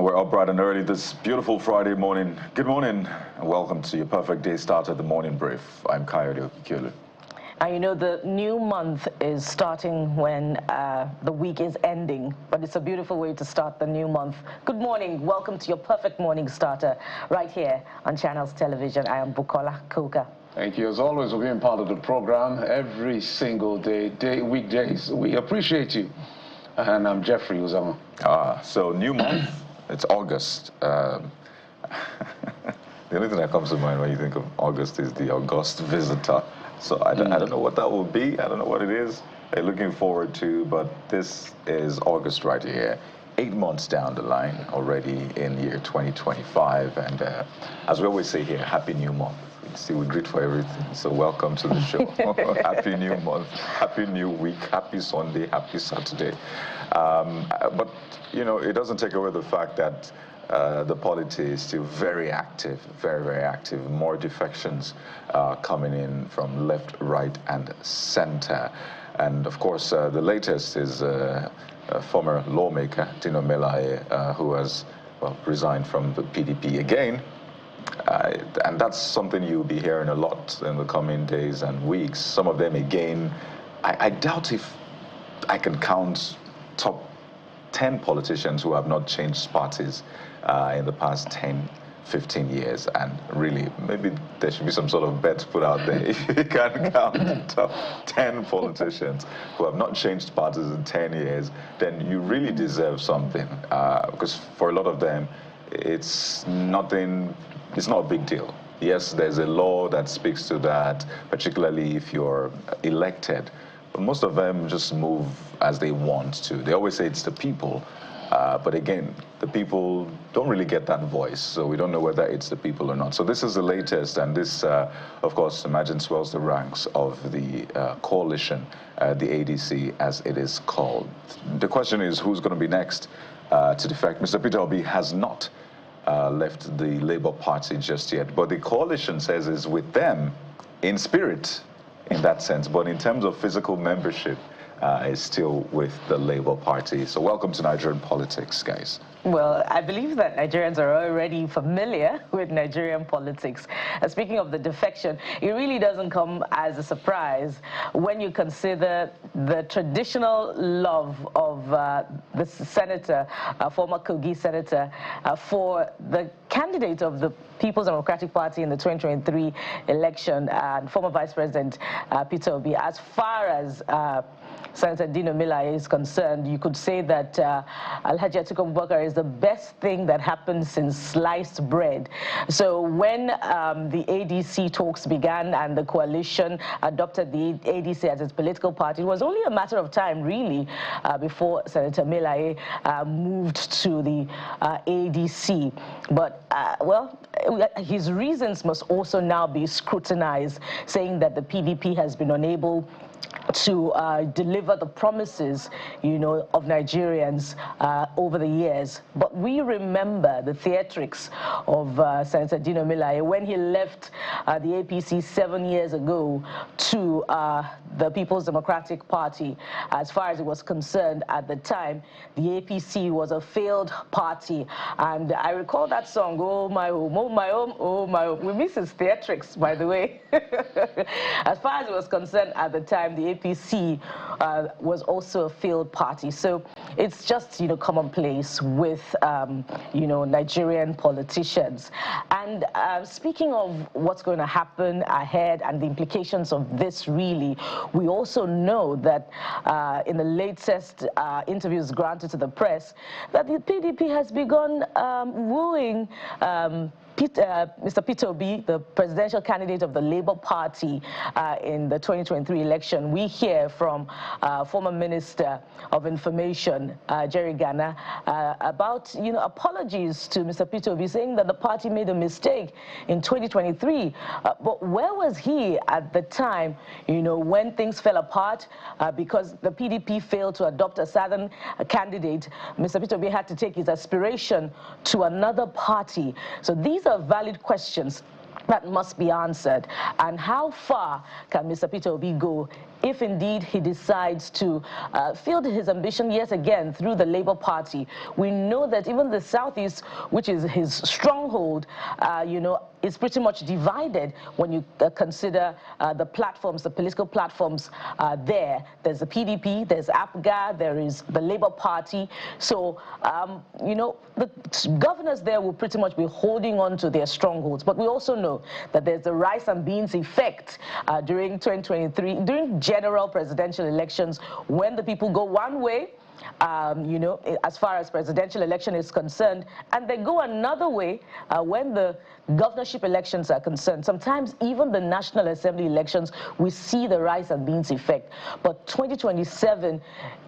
We're up bright and early this beautiful Friday morning. Good morning and welcome to your perfect day start of the morning brief. I'm Coyote Okikulu. And you know, the new month is starting when the week is ending, but it's a beautiful way to start the new month. Good morning. Welcome to your perfect morning starter right here on Channels Television. I am Bukola Koka. Thank you, as always, for being part of the program every single day, weekdays. We appreciate you. And I'm Jeffrey Uzama. So new month, it's August. The only thing that comes to mind when you think of August is the August visitor. So I don't know what that will be. I don't know what it is. I'm looking forward to, but this is August right here. 8 months down the line already in year 2025. And as we always say here, Happy New Month. See, we greet for everything. So welcome to the show. Happy new month, happy new week, happy Sunday, happy Saturday. But, you know, it doesn't take away the fact that the polity is still very active, very, very active. More defections coming in from left, right, and center. And, of course, the latest is former lawmaker, Dino Melaye, who has resigned from the PDP again. And that's something you'll be hearing a lot in the coming days and weeks. Some of them, again, I doubt if I can count top 10 politicians who have not changed parties in the past 10, 15 years. And really, maybe there should be some sort of bet put out there. If you can count top 10 politicians who have not changed parties in 10 years, then you really deserve something. Because for a lot of them, it's nothing. It's not a big deal. Yes, there's a law that speaks to that, particularly if you're elected. But most of them just move as they want to. They always say it's the people. But again, the people don't really get that voice. So we don't know whether it's the people or not. So this is the latest. And this, of course, imagine swells the ranks of the coalition, the ADC, as it is called. The question is, who's going to be next to defect? Mr. Peter Obi has not left the Labour Party just yet, but the coalition says is with them in spirit in that sense, but in terms of physical membership is still with the Labour Party. So welcome to Nigerian politics, guys. Well, I believe that Nigerians are already familiar with Nigerian politics. Speaking of the defection, it really doesn't come as a surprise when you consider the traditional love of the senator, former Kogi senator, for the candidate of the People's Democratic Party in the 2023 election, and former Vice President Peter Obi. As far as Senator Dino Melaye is concerned, you could say that Alhaji Atiku Abubakar is the best thing that happened since sliced bread. So when the ADC talks began and the coalition adopted the ADC as its political party, it was only a matter of time, really, before Senator Melaye moved to the ADC. But, well, his reasons must also now be scrutinized, saying that the PDP has been unable to deliver the promises, you know, of Nigerians over the years. But we remember the theatrics of Senator Dino Melaye when he left the APC 7 years ago to the People's Democratic Party. As far as it was concerned at the time, the APC was a failed party. And I recall that song, Oh My Home, Oh My Home, Oh My Home. We miss his theatrics, by the way. As far as it was concerned at the time, the APC was also a failed party. So it's just, you know, commonplace with, you know, Nigerian politicians. And speaking of what's going to happen ahead and the implications of this, really, we also know that in the latest interviews granted to the press, that the PDP has begun wooing Mr. Peter Obi, the presidential candidate of the Labour Party in the 2023 election. We hear from former Minister of Information, Jerry Ghana, about, you know, apologies to Mr. Peter Obi, saying that the party made a mistake in 2023. But where was he at the time, you know, when things fell apart because the PDP failed to adopt a Southern candidate? Mr. Peter Obi had to take his aspiration to another party. So these are valid questions that must be answered. And how far can Mr. Peter Obi go if indeed he decides to field his ambition yet again through the Labour Party. We know that even the Southeast, which is his stronghold, you know, is pretty much divided when you consider the platforms, the political platforms there. There's the PDP, there's APGA, there is the Labour Party. So, you know, the governors there will pretty much be holding on to their strongholds. But we also know that there's the rice and beans effect during 2023, during general presidential elections, when the people go one way, you know, as far as presidential election is concerned, and they go another way when the governorship elections are concerned. Sometimes even the National Assembly elections, we see the rice and beans effect. But 2027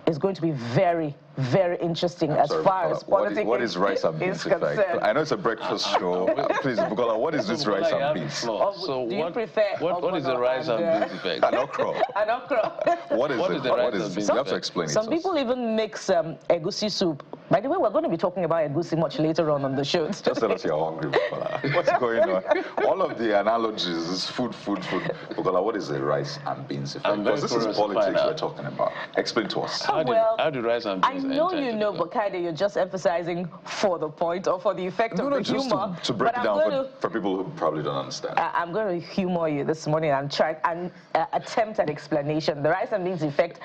is going to be very, very interesting as far as politics what is rice and beans effect? I know it's a breakfast show. Please, Bukola, what is this rice and beans? So do you prefer what is the rice and beans effect? An okra. An okra. What is it? The rice and beans? You have to explain it. Some people even mix Egusi soup. By the way, we're going to be talking about Egusi much later on the show. Just tell us you're hungry, Bukola. What's going on? All of the analogies is food. Bukola, what is the rice and beans effect? Because this is politics we're talking about. Explain to us. How do rice and beans I know you know, but Kaide, you're just emphasizing for the point or for the effect of the humor. To break it down for people who probably don't understand. I'm going to humor you this morning and try and attempt an explanation. The rice and beans effect,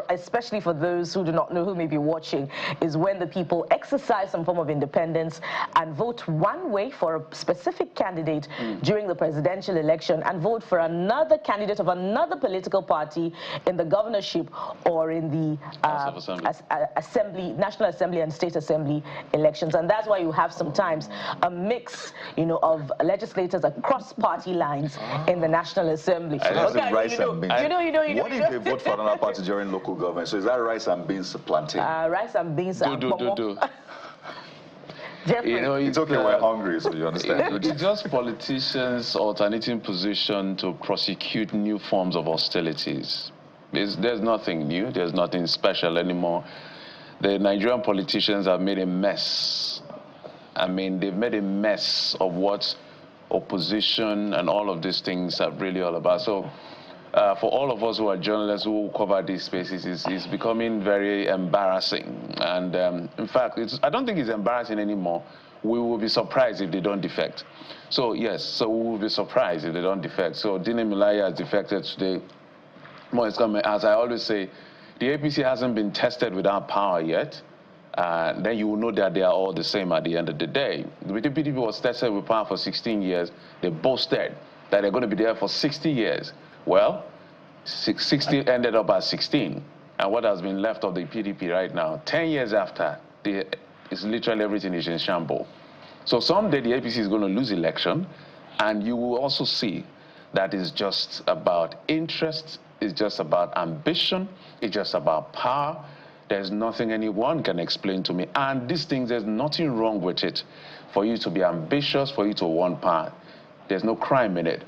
especially for those who do not know, who may be watching, is when the people exercise some form of independence and vote one way for a specific candidate during the presidential election and vote for another candidate of another political party in the governorship or in the National Assembly and State Assembly elections. And that's why you have sometimes a mix, you know, of legislators across party lines in the National Assembly. Okay, rice and beans. What if they vote for another party during local government? So is that rice and beans plantain? Rice and beans. Do. Jeffrey. You know, it's okay, we're hungry, so you understand. It's just politicians alternating position to prosecute new forms of hostilities. There's nothing new. There's nothing special anymore. The Nigerian politicians have made a mess. I mean, they've made a mess of what opposition and all of these things are really all about. So for all of us who are journalists who cover these spaces, it's becoming very embarrassing. And in fact, I don't think it's embarrassing anymore. We will be surprised if they don't defect. So yes, so we will be surprised if they don't defect. So Dine Milaya has defected today. More is coming. As I always say, the APC hasn't been tested without power yet. Then you will know that they are all the same at the end of the day. The PDP was tested with power for 16 years. They boasted that they're going to be there for 60 years. Well, 60 ended up at 16. And what has been left of the PDP right now, 10 years after, it's literally everything is in shambles. So someday the APC is going to lose election, and you will also see that it's just about interest, it's just about ambition, it's just about power. There's nothing anyone can explain to me. And these things, there's nothing wrong with it. For you to be ambitious, for you to want power, there's no crime in it.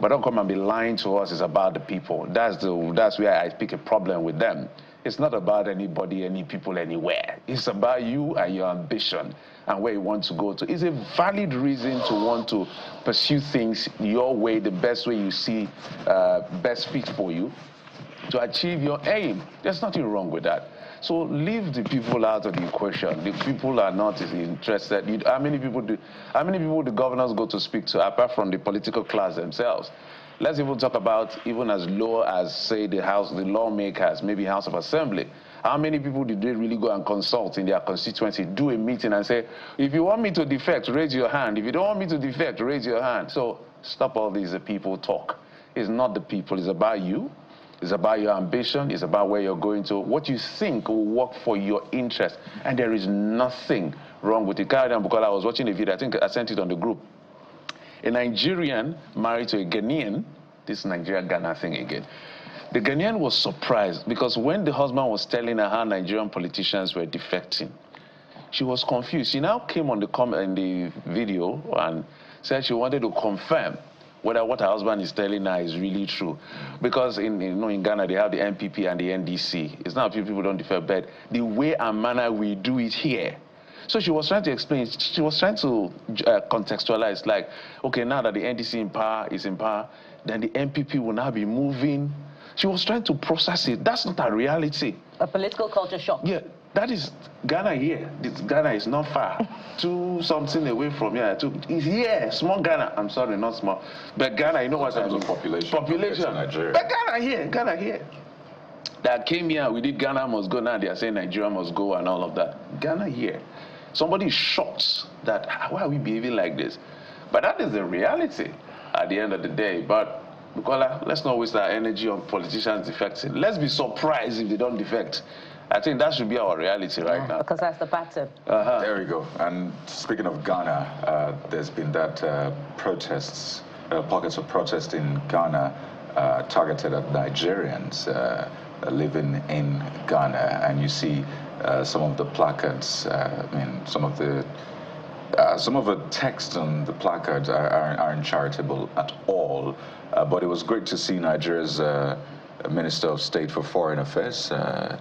But don't come and be lying to us. It's about the people. That's where I pick a problem with them. It's not about anybody, any people, anywhere. It's about you and your ambition and where you want to go to. It's a valid reason to want to pursue things your way, the best way you see best fit for you to achieve your aim. There's nothing wrong with that. So leave the people out of the equation. The people are not interested. How many people the governors go to speak to, apart from the political class themselves? Let's even talk about even as low as, say, the lawmakers, maybe House of Assembly. How many people did they really go and consult in their constituency, do a meeting and say, if you want me to defect, raise your hand. If you don't want me to defect, raise your hand. So stop all these people talk. It's not the people. It's about you. It's about your ambition. It's about where you're going to, what you think will work for your interest. And there is nothing wrong with it. Because I was watching a video, I think I sent it on the group. A Nigerian married to a Ghanaian, this Nigeria-Ghana thing again. The Ghanaian was surprised because when the husband was telling her how Nigerian politicians were defecting, she was confused. She now came on in the video and said she wanted to confirm whether what her husband is telling her is really true. Because in Ghana, they have the NPP and the NDC. It's not people don't defect, but the way and manner we do it here. So she was trying to explain, she was trying to contextualize, like, okay, now that the NDC is in power, then the NPP will now be moving She was trying to process it. That's not a reality. A political culture shock. Yeah, that is Ghana here. Ghana is not far. Something away from here. It's here, small Ghana. I'm sorry, not small. But Ghana, you know what I mean? Population. Nigeria. But Ghana here. That came here, we did Ghana must go. Now they are saying Nigeria must go and all of that. Ghana here. Somebody is shocked that, why are we behaving like this? But that is the reality at the end of the day. But Bukola, let's not waste our energy on politicians defecting. Let's be surprised if they don't defect. I think that should be our reality right now. Because that's the pattern. There we go. And speaking of Ghana, there's been that pockets of protest in Ghana targeted at Nigerians living in Ghana. And you see some of the placards, some of the text on the placards aren't charitable at all. But it was great to see Nigeria's Minister of State for Foreign Affairs,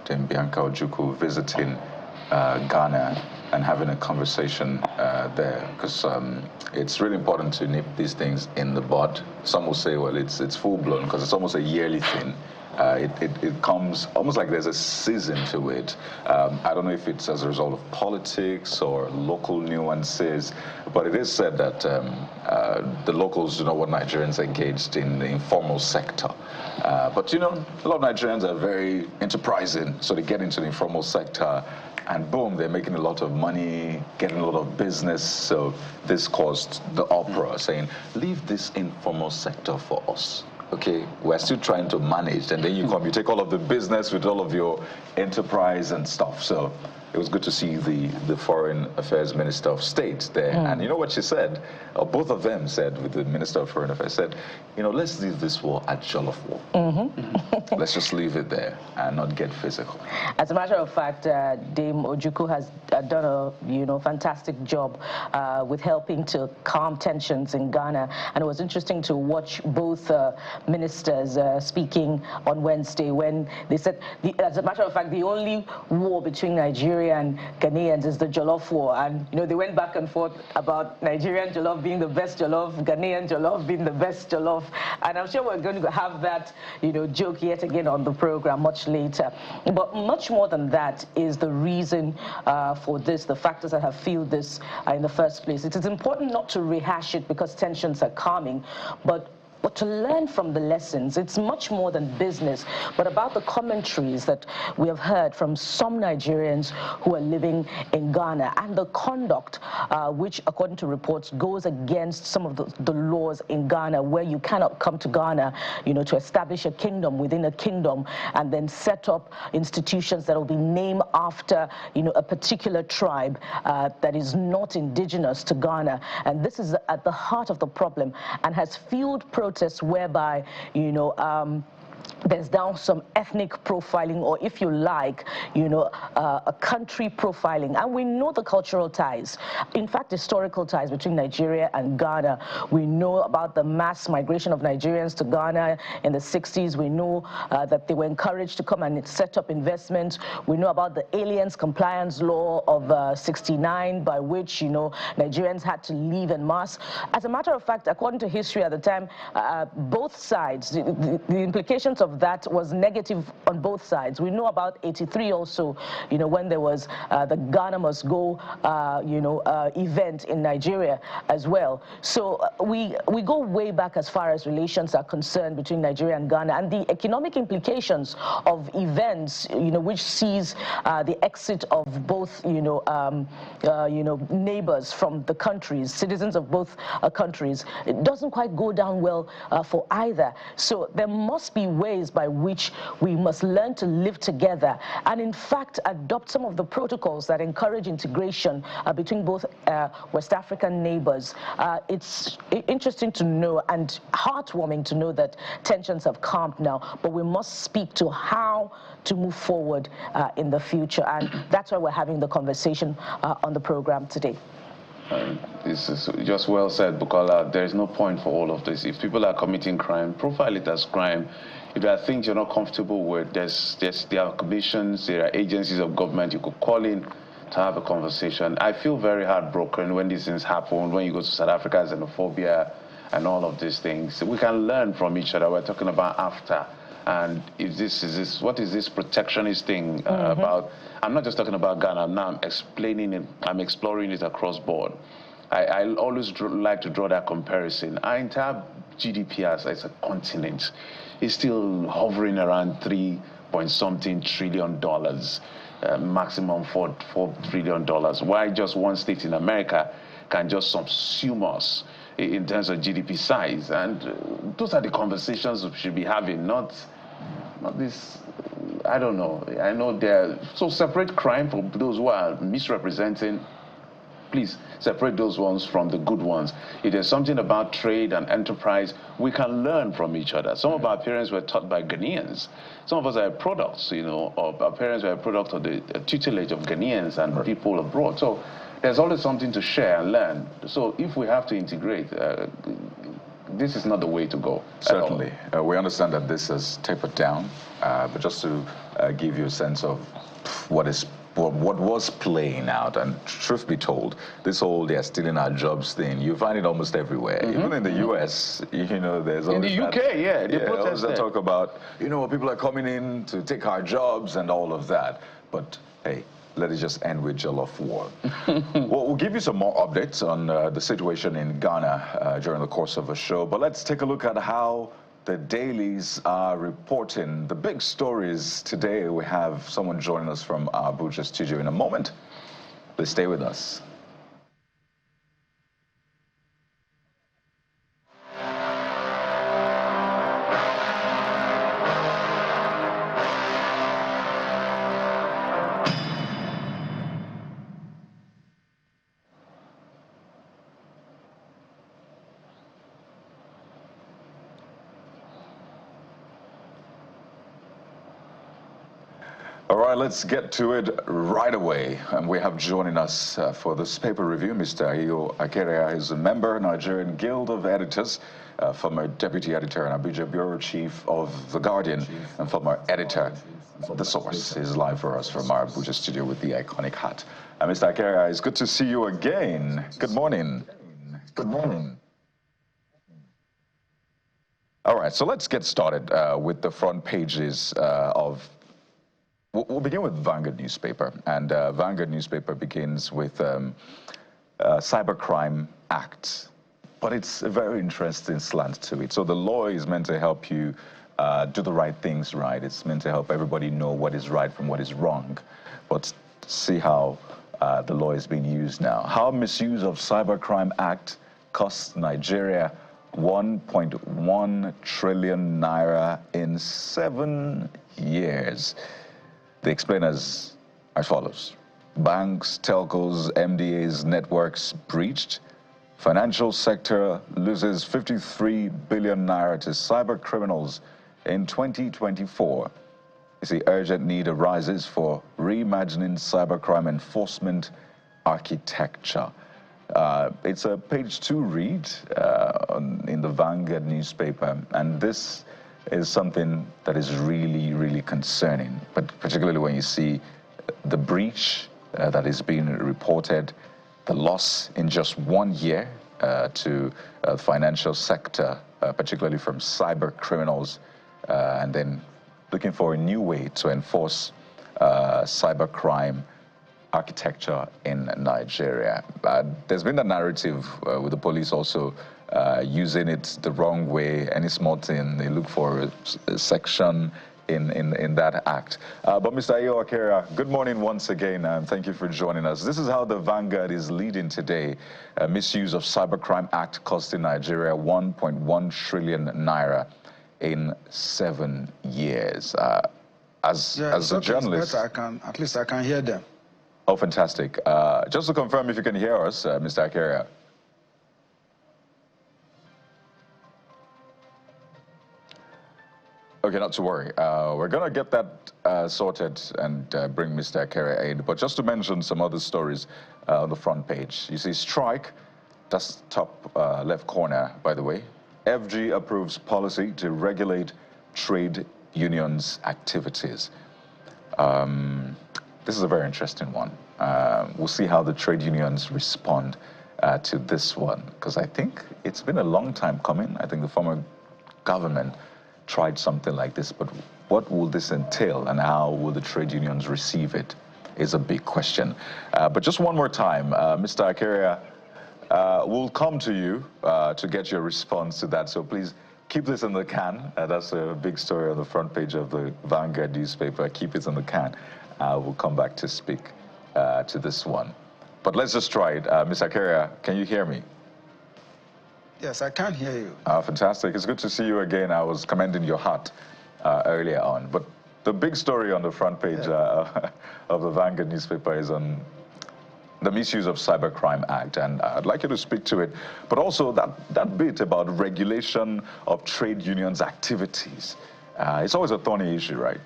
Dame Bianca Ojukwu, visiting Ghana and having a conversation there, because it's really important to nip these things in the bud. Some will say, well, it's full-blown because it's almost a yearly thing. It comes almost like there's a season to it. I don't know if it's as a result of politics or local nuances, but it is said that the locals do not want Nigerians engaged in the informal sector. But a lot of Nigerians are very enterprising, so they get into the informal sector and boom, they're making a lot of money, getting a lot of business. So this caused the uproar, saying, leave this informal sector for us. Okay, we're still trying to manage, and then you take all of the business with all of your enterprise and stuff. So it was good to see the Foreign Affairs Minister of State there. And you know what she said? Or both of them said, with the Minister of Foreign Affairs, said, let's leave this war at Jollof War. Let's just leave it there and not get physical. As a matter of fact, Dame Ojukwu has done a fantastic job with helping to calm tensions in Ghana. And it was interesting to watch both ministers speaking on Wednesday when they said, as a matter of fact, the only war between Nigeria and Ghanaians is the Jollof War. And, they went back and forth about Nigerian Jollof being the best Jollof, Ghanaian Jollof being the best Jollof. And I'm sure we're going to have that, joke yet again on the program much later. But much more than that is the reason for this, the factors that have fueled this in the first place. It is important not to rehash it because tensions are calming, but to learn from the lessons. It's much more than business, but about the commentaries that we have heard from some Nigerians who are living in Ghana and the conduct which, according to reports, goes against some of the laws in Ghana, where you cannot come to Ghana, to establish a kingdom within a kingdom and then set up institutions that will be named after, a particular tribe that is not indigenous to Ghana. And this is at the heart of the problem and has fueled protests whereby, there's now some ethnic profiling, or if you like, a country profiling. And we know the cultural ties, in fact, historical ties between Nigeria and Ghana. We know about the mass migration of Nigerians to Ghana in the 60s. We know that they were encouraged to come and set up investments. We know about the Aliens Compliance Law of 69, by which, Nigerians had to leave en masse. As a matter of fact, according to history at the time, both sides, the implications of that was negative on both sides. We know about 83 also, when there was the Ghana Must Go, event in Nigeria as well. So we go way back as far as relations are concerned between Nigeria and Ghana, and the economic implications of events, which sees the exit of both, neighbors from the countries, citizens of both countries. It doesn't quite go down well for either. So there must be ways by which we must learn to live together and, in fact, adopt some of the protocols that encourage integration between both West African neighbors. It's interesting to know and heartwarming to know that tensions have calmed now, but we must speak to how to move forward in the future, and that's why we're having the conversation on the program today. This is just well said, Bukola. There is no point for all of this. If people are committing crime, profile it as crime. If there are things you're not comfortable with, there are commissions, there are agencies of government you could call in to have a conversation. I feel very heartbroken when these things happen, when you go to South Africa, xenophobia and all of these things. We can learn from each other. We're talking about after And what is this protectionist thing about? I'm not just talking about Ghana. Now I'm explaining it. I'm exploring it across board. I always like to draw that comparison. Our entire GDP as a continent is still hovering around $3-point-something trillion, maximum $4 trillion. Why just one state in America can just subsume us in terms of GDP size? And those are the conversations we should be having, not this. I don't know. I know so separate crime from those who are misrepresenting. Please separate those ones from the good ones. If there's something about trade and enterprise, we can learn from each other. Some of our parents were taught by Ghanaians. Some of us are products, of our parents were a product of the tutelage of Ghanaians and people abroad. So there's always something to share and learn. So if we have to integrate, this is not the way to go. Certainly. We understand that this has tapered down, but just to give you a sense of what was playing out, and truth be told, this whole "they're stealing our jobs" thing, you find it almost everywhere. Even in the U.S., there's always in the UK, they protest. They talk about, people are coming in to take our jobs and all of that. But hey, let it just end with jollof war. Well, we'll give you some more updates on the situation in Ghana during the course of the show. But let's take a look at how the dailies are reporting the big stories today. We have someone joining us from our Abuja studio in a moment. Please stay with us. All right, let's get to it right away. And we have joining us for this paper review, Mr. Ayo Akerea is a member, Nigerian Guild of Editors, former deputy editor and Abuja bureau chief of The Guardian, and former editor of The Source. Is live for us from our Abuja studio with the iconic hat. Mr. Akerea, it's good to see you again. Good morning. Good morning. All right, so let's get started with the front pages of. We'll begin with Vanguard newspaper, and Vanguard newspaper begins with Cybercrime Act, but it's a very interesting slant to it. So the law is meant to help you do the right things right. It's meant to help everybody know what is right from what is wrong. But see how the law is being used now. How misuse of Cybercrime Act costs Nigeria 1.1 trillion naira in 7 years. They explain as follows. Banks, telcos, MDAs, networks breached. Financial sector loses 53 billion naira to cyber criminals in 2024. You see, urgent need arises for reimagining cybercrime enforcement architecture. It's a page 2 read in the Vanguard newspaper, and this is something that is really, really concerning, but particularly when you see the breach that is being reported, the loss in just 1 year to the financial sector, particularly from cyber criminals, and then looking for a new way to enforce cybercrime architecture in Nigeria. There's been a narrative with the police also using it the wrong way. Any small thing, they look for a section in that act. But Mr. Ayo Akerea, good morning once again, and thank you for joining us. This is how the Vanguard is leading today. Misuse of Cybercrime Act costing Nigeria 1.1 trillion naira in 7 years. As a journalist, at least I can hear them. Oh, fantastic. Just to confirm if you can hear us, Mr. Akerea. Okay, not to worry. We're going to get that sorted and bring Mr. Akerea in. But just to mention some other stories on the front page. You see strike, that's top left corner, by the way. FG approves policy to regulate trade unions' activities. This is a very interesting one. We'll see how the trade unions respond to this one, because I think it's been a long time coming. I think the former government tried something like this, but what will this entail and how will the trade unions receive it is a big question. But just one more time, Mr. Akaria, we'll come to you to get your response to that. So please keep this in the can. That's a big story on the front page of the Vanguard newspaper. Keep it in the can. We'll come back to speak to this one. But let's just try it. Ms. Akaria, can you hear me? Yes, I can hear you. Fantastic. It's good to see you again. I was commending your hat earlier on. But the big story on the front page of the Vanguard newspaper is on the Misuse of Cybercrime Act, and I'd like you to speak to it, but also that bit about regulation of trade unions' activities. It's always a thorny issue, right?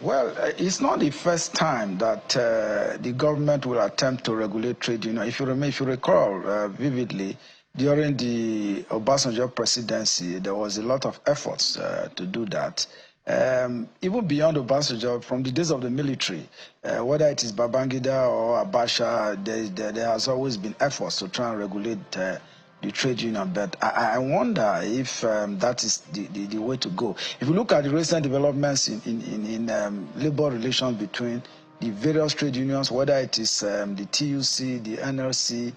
Well, it's not the first time that the government will attempt to regulate trade unions. If you recall vividly, during the Obasanjo presidency, there was a lot of efforts to do that. Even beyond Obasanjo, from the days of the military, whether it is Babangida or Abacha, there has always been efforts to try and regulate the trade union. But I wonder if that is the way to go. If you look at the recent developments in labor relations between the various trade unions, whether it is the TUC, the NLC,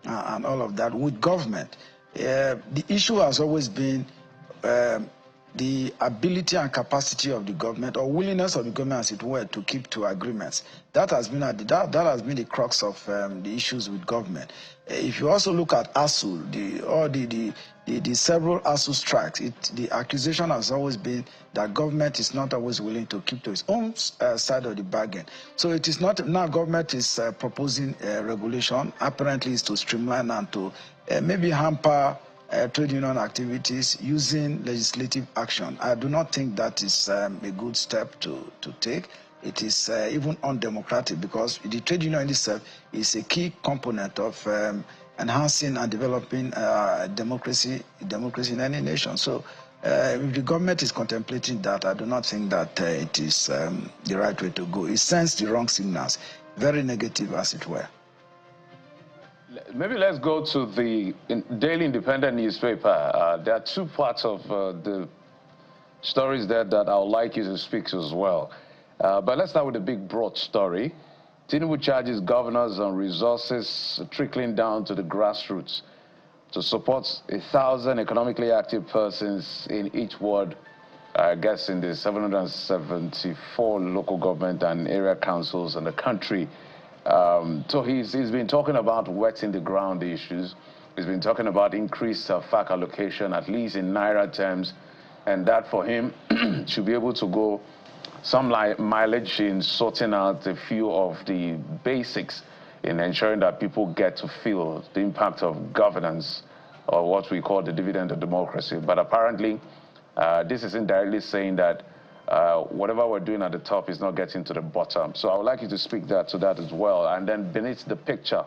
and all of that, with government, the issue has always been the ability and capacity of the government, or willingness of the government, as it were, to keep to agreements. That has been the crux of the issues with government. If you also look at ASU, the several ASU strikes, the accusation has always been that government is not always willing to keep to its own side of the bargain. So it is not now government is proposing regulation. Apparently, is to streamline and to maybe hamper trade union activities using legislative action. I do not think that is a good step to take. It is even undemocratic, because the trade union itself is a key component of enhancing and developing democracy in any nation. So if the government is contemplating that, I do not think that it is the right way to go. It sends the wrong signals, very negative as it were. Maybe let's go to the Daily Independent newspaper. There are two parts of the stories there that I would like you to speak to as well. But let's start with the big broad story. Tinubu charges governors on resources trickling down to the grassroots to support 1,000 economically active persons in each ward, I guess in the 774 local government and area councils in the country. So he's been talking about wetting the ground issues. He's been talking about increased FAC allocation, at least in Naira terms, and that for him should be able to go some mileage in sorting out a few of the basics in ensuring that people get to feel the impact of governance, or what we call the dividend of democracy. But apparently, this is indirectly saying that whatever we're doing at the top is not getting to the bottom. So I would like you to speak to that as well. And then beneath the picture,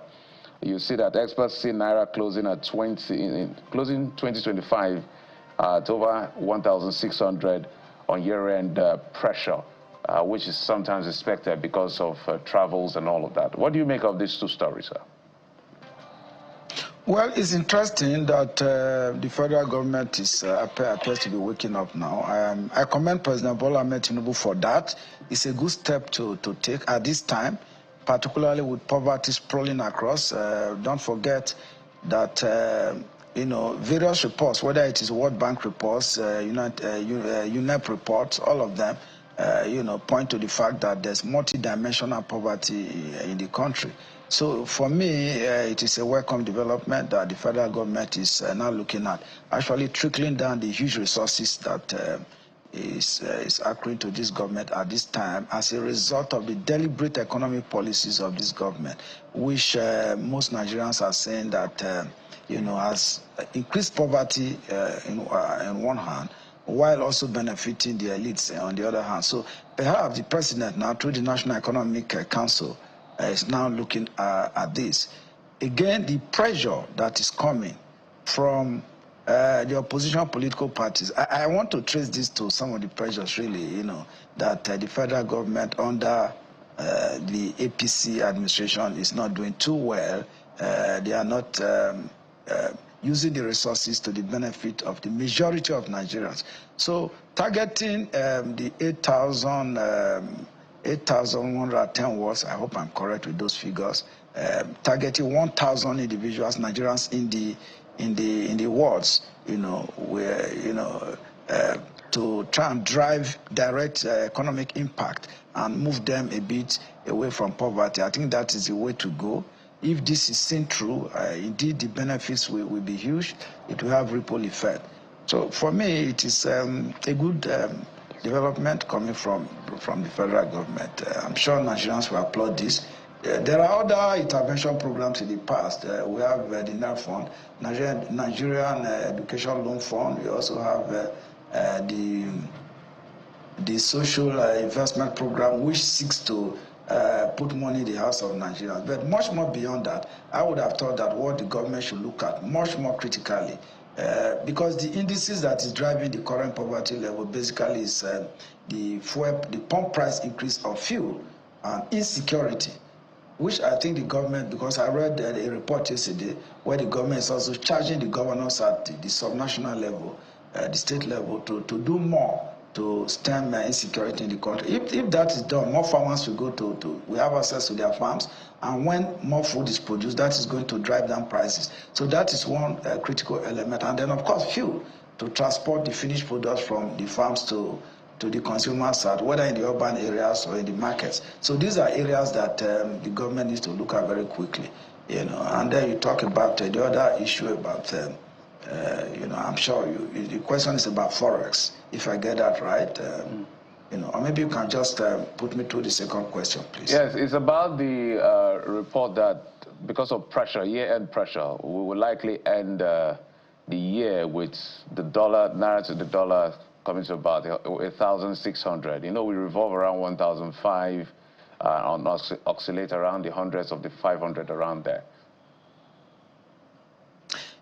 you see that experts see Naira closing at closing 2025 at over 1,600 on year-end pressure, which is sometimes expected because of travels and all of that. What do you make of these two stories, sir? Well, it's interesting that the federal government appears to be waking up now. I commend President Bola Ahmed Tinubu for that. It's a good step to take at this time, particularly with poverty sprawling across. Don't forget that various reports, whether it is World Bank reports, UNEP reports, all of them, point to the fact that there's multidimensional poverty in the country. So for me, it is a welcome development that the federal government is now looking at, actually trickling down the huge resources that is accruing to this government at this time as a result of the deliberate economic policies of this government, which most Nigerians are saying that has increased poverty in one hand, while also benefiting the elites on the other hand. So perhaps the president now, through the National Economic Council, is now looking at this. Again, the pressure that is coming from the opposition political parties, I want to trace this to some of the pressures, really, that the federal government under the APC administration is not doing too well. They are not using the resources to the benefit of the majority of Nigerians. So targeting the 8,110 wards, I hope I'm correct with those figures, targeting 1,000 individuals, Nigerians in the wards, where, to try and drive direct economic impact and move them a bit away from poverty. I think that is the way to go. If this is seen through, indeed the benefits will be huge. It will have ripple effect. So for me, it is a good development coming from the federal government. I'm sure Nigerians will applaud this. There are other intervention programs in the past. We have the NAR Fund, Nigerian Education Loan Fund. We also have the Social Investment Program, which seeks to put money in the house of Nigerians. But much more beyond that, I would have thought that what the government should look at much more critically, because the indices that is driving the current poverty level basically is the pump price increase of fuel and insecurity, which I think the government, because I read a report yesterday where the government is also charging the governors at the subnational level, the state level, to do more to stem insecurity in the country. If that is done, more farmers will go we have access to their farms, and when more food is produced, that is going to drive down prices. So that is one critical element. And then, of course, fuel to transport the finished products from the farms to the consumer side, whether in the urban areas or in the markets. So these are areas that the government needs to look at very quickly. And then you talk about the other issue about I'm sure the question is about Forex, if I get that right. Or maybe you can just put me through the second question, please. Yes, it's about the report that because of pressure, year-end pressure, we will likely end the year with the dollar, naira to the dollar, coming to about 1,600. We revolve around 1,005, oscillate around the hundreds of the 500 around there.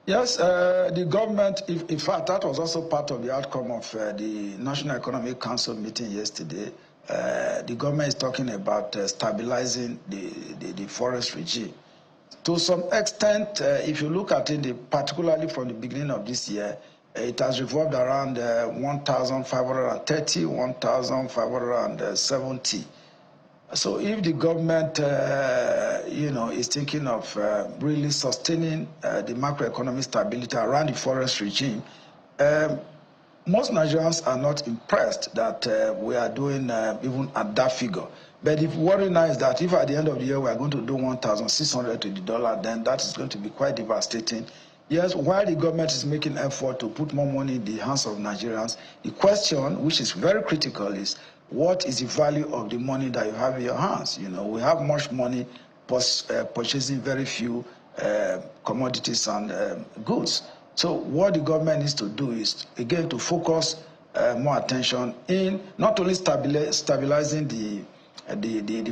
Yes, the government, in fact, that was also part of the outcome of the National Economic Council meeting yesterday. The government is talking about stabilizing the forest regime. To some extent, if you look at it, particularly from the beginning of this year, it has revolved around 1,530, 1,570. So if the government, is thinking of really sustaining the macroeconomic stability around the forest regime, most Nigerians are not impressed that we are doing even at that figure. But if worry now is that if at the end of the year we are going to do 1,600 to the dollar, then that is going to be quite devastating. Yes, while the government is making effort to put more money in the hands of Nigerians, the question, which is very critical, is what is the value of the money that you have in your hands? We have much money purchasing very few commodities and goods. So what the government needs to do is, again, to focus more attention in not only stabilizing the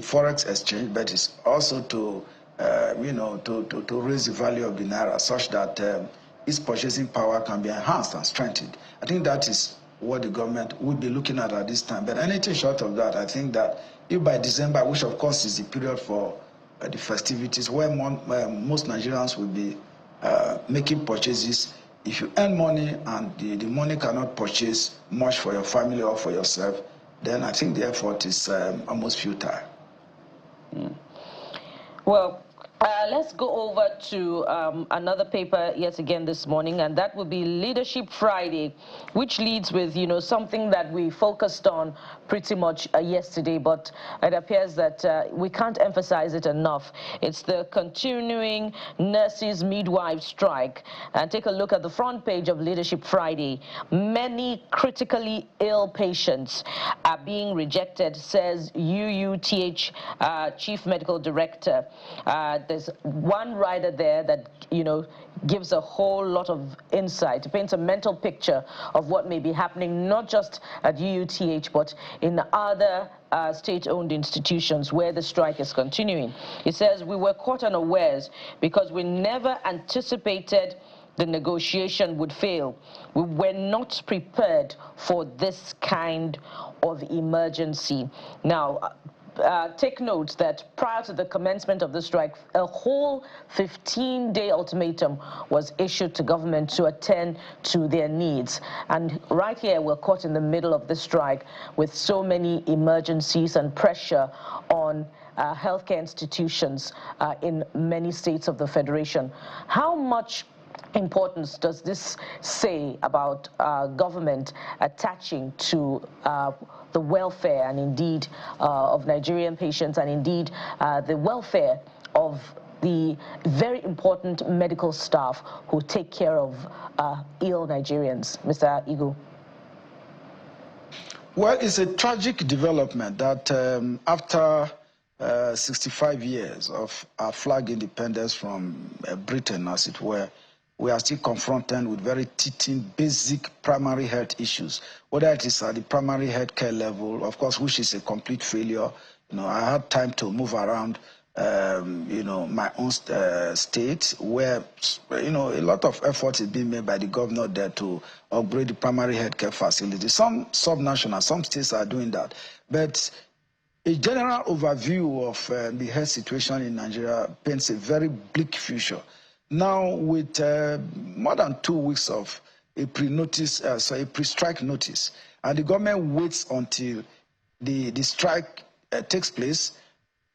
forex exchange, but it's also to raise the value of the naira such that its purchasing power can be enhanced and strengthened. I think that is what the government would be looking at this time. But anything short of that, I think that if by December, which of course is the period for the festivities, where most Nigerians will be making purchases, if you earn money and the money cannot purchase much for your family or for yourself, then I think the effort is almost futile. Well, let's go over to another paper yet again this morning, and that would be Leadership Friday, which leads with, something that we focused on pretty much yesterday, but it appears that we can't emphasize it enough. It's the continuing nurses midwives strike. And take a look at the front page of Leadership Friday. Many critically ill patients are being rejected, says UUTH Chief Medical Director. There's one rider there that, gives a whole lot of insight. It paints a mental picture of what may be happening, not just at UUTH, but in other state-owned institutions where the strike is continuing. It says, we were caught unawares because we never anticipated the negotiation would fail. We were not prepared for this kind of emergency. Now, take note that prior to the commencement of the strike, a whole 15-day ultimatum was issued to government to attend to their needs. And right here, we're caught in the middle of the strike with so many emergencies and pressure on healthcare institutions in many states of the Federation. How much importance does this say about government attaching to the welfare and indeed of Nigerian patients and indeed the welfare of the very important medical staff who take care of ill Nigerians? Mr. Igu. Well, it's a tragic development that after 65 years of our flag independence from Britain, as it were, we are still confronted with very teething, basic primary health issues, whether it is at the primary health care level, of course, which is a complete failure. You know, I had time to move around, you know, my own state, where, you know, a lot of effort is being made by the governor there to upgrade the primary health care facilities. Some subnational, some states are doing that. But a general overview of the health situation in Nigeria paints a very bleak future. Now, with more than 2 weeks of a pre-strike notice, and the government waits until the strike takes place,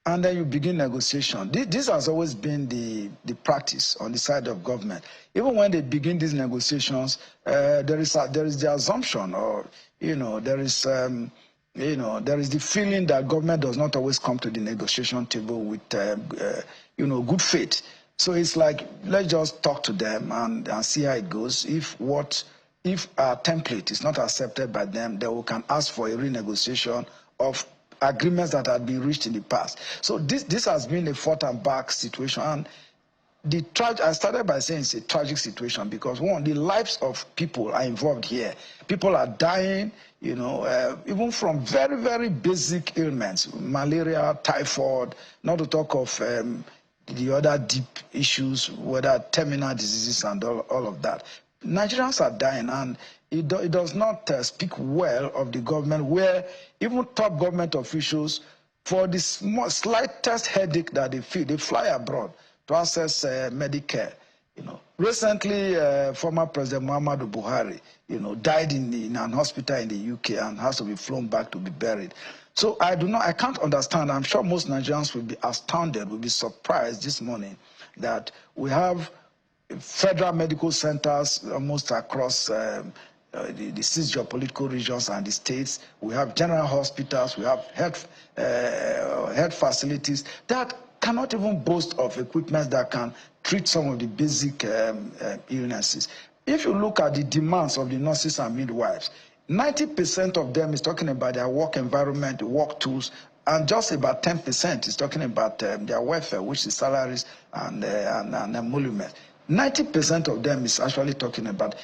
and then you begin negotiation. This has always been the practice on the side of government. Even when they begin these negotiations, there is the assumption, or you know, there is the feeling that government does not always come to the negotiation table with you know, good faith. So it's like, let's just talk to them and see how it goes. If our template is not accepted by them, then we can ask for a renegotiation of agreements that had been reached in the past. So this has been a forth and back situation. And I started by saying it's a tragic situation because, one, the lives of people are involved here. People are dying, you know, even from very, very basic ailments, malaria, typhoid, not to talk of the other deep issues, whether terminal diseases and all of that. Nigerians are dying, and it does not speak well of the government, where even top government officials, for the slightest headache that they feel, they fly abroad to access Medicare. You know, recently, former President Muhammadu Buhari, you know, died in an hospital in the UK and has to be flown back to be buried. So I can't understand. I'm sure most Nigerians will be astounded, will be surprised this morning that we have federal medical centers almost across the 6 geopolitical regions and the states. We have general hospitals, we have health facilities that cannot even boast of equipment that can treat some of the basic illnesses. If you look at the demands of the nurses and midwives, 90% of them is talking about their work environment, work tools, and just about 10% is talking about their welfare, which is salaries and emoluments. 90% of them is actually talking about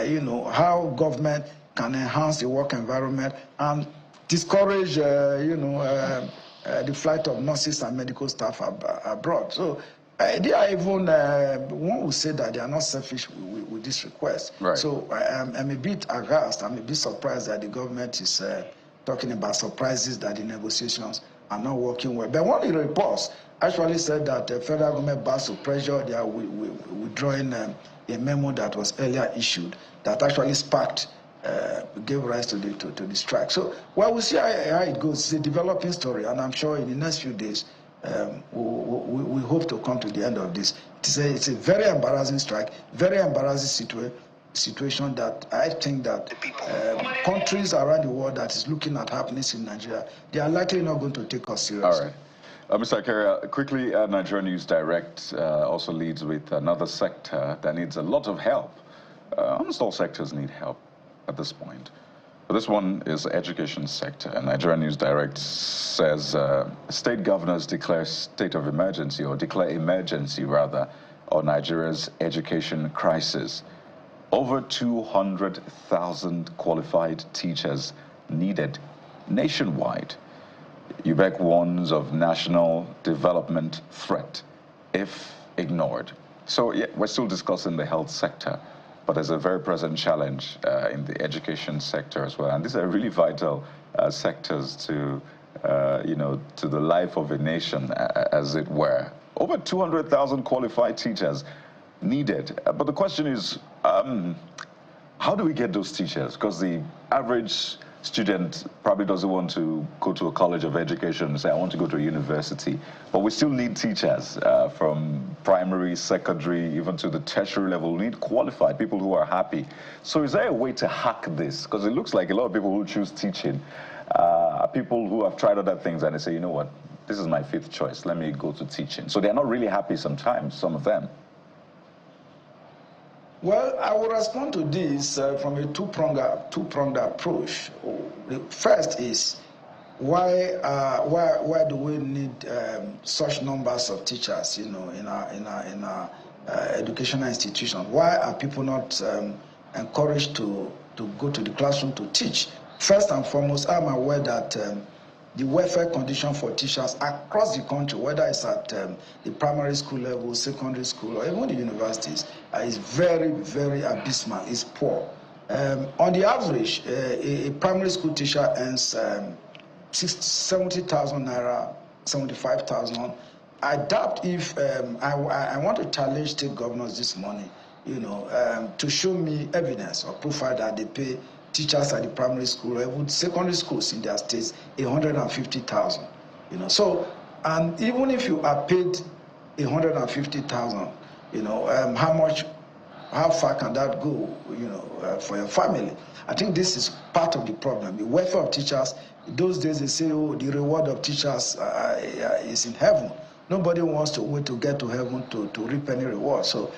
you know, how government can enhance the work environment and discourage you know, the flight of nurses and medical staff abroad. So they are even, one would say that they are not selfish with this request. Right. So I'm a bit aghast, I'm a bit surprised that the government is talking about surprises that the negotiations are not working well. But one of the reports actually said that the federal government bars of pressure, they are withdrawing a memo that was earlier issued that actually sparked, gave rise to the strike. So, well, we'll see how it goes. It's a developing story, and I'm sure in the next few days, we hope to come to the end of this. It's a very embarrassing strike, very embarrassing situation that I think that countries around the world that is looking at happenings in Nigeria, they are likely not going to take us seriously. All right. Mr. Akaria, quickly, Nigerian News Direct also leads with another sector that needs a lot of help. Almost all sectors need help at this point. But this one is the education sector, and Nigerian News Direct says state governors declare state of emergency, or declare emergency rather, on Nigeria's education crisis. Over 200,000 qualified teachers needed nationwide. UBEC warns of national development threat if ignored. So yeah, we're still discussing the health sector, but there's a very present challenge in the education sector as well. And these are really vital sectors to you know, to the life of a nation, as it were. Over 200,000 qualified teachers needed. But the question is, how do we get those teachers? Because the average student probably doesn't want to go to a college of education and say, I want to go to a university. But we still need teachers from primary, secondary, even to the tertiary level. We need qualified people who are happy. So is there a way to hack this? Because it looks like a lot of people who choose teaching are people who have tried other things and they say, you know what, this is my fifth choice. Let me go to teaching. So they're not really happy sometimes, some of them. Well, I will respond to this from a two-pronged approach. The first is why do we need such numbers of teachers, you know, in our educational institutions? Why are people not encouraged to go to the classroom to teach? First and foremost, I'm aware that the welfare condition for teachers across the country, whether it's at the primary school level, secondary school, or even the universities, is very, very abysmal, is poor. On the average, a primary school teacher earns 70,000 naira, 75,000. I doubt if, I want to challenge state governors this morning, you know, to show me evidence or proof that they pay teachers at the primary school or even secondary schools in their states 150,000, you know. So, and even if you are paid 150,000, you know, how far can that go, you know, for your family? I think this is part of the problem. The welfare of teachers, those days they say, oh, the reward of teachers is in heaven. Nobody wants to wait to get to heaven to reap any reward. So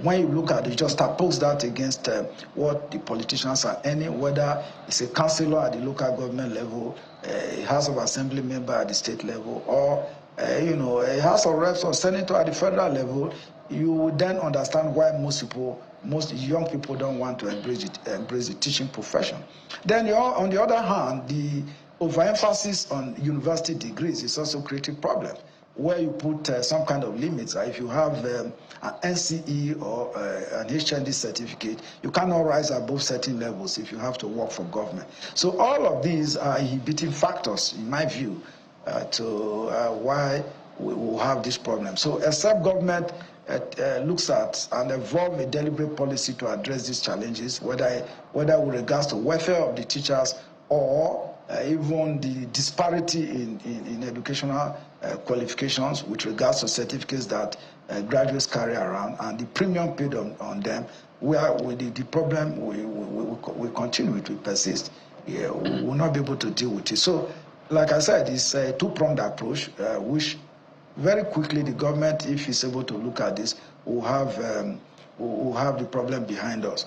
when you look at it, just oppose that against what the politicians are earning, whether it's a councillor at the local government level, a House of Assembly member at the state level, or you know, a House of Reps or senator at the federal level. You would then understand why most young people don't want to embrace the teaching profession. Then on the other hand, the overemphasis on university degrees is also creating problems, where you put some kind of limits. If you have an NCE or an HND certificate, you cannot rise above certain levels if you have to work for government. So all of these are inhibiting factors, in my view, to why we will have this problem. So except government looks at and evolve a deliberate policy to address these challenges, whether with regards to welfare of the teachers or even the disparity in educational qualifications with regards to certificates that graduates carry around and the premium paid on them, where the problem will continue, it will persist. Yeah, we will not be able to deal with it. So, like I said, it's a two-pronged approach, which very quickly the government, if it's able to look at this, will have the problem behind us.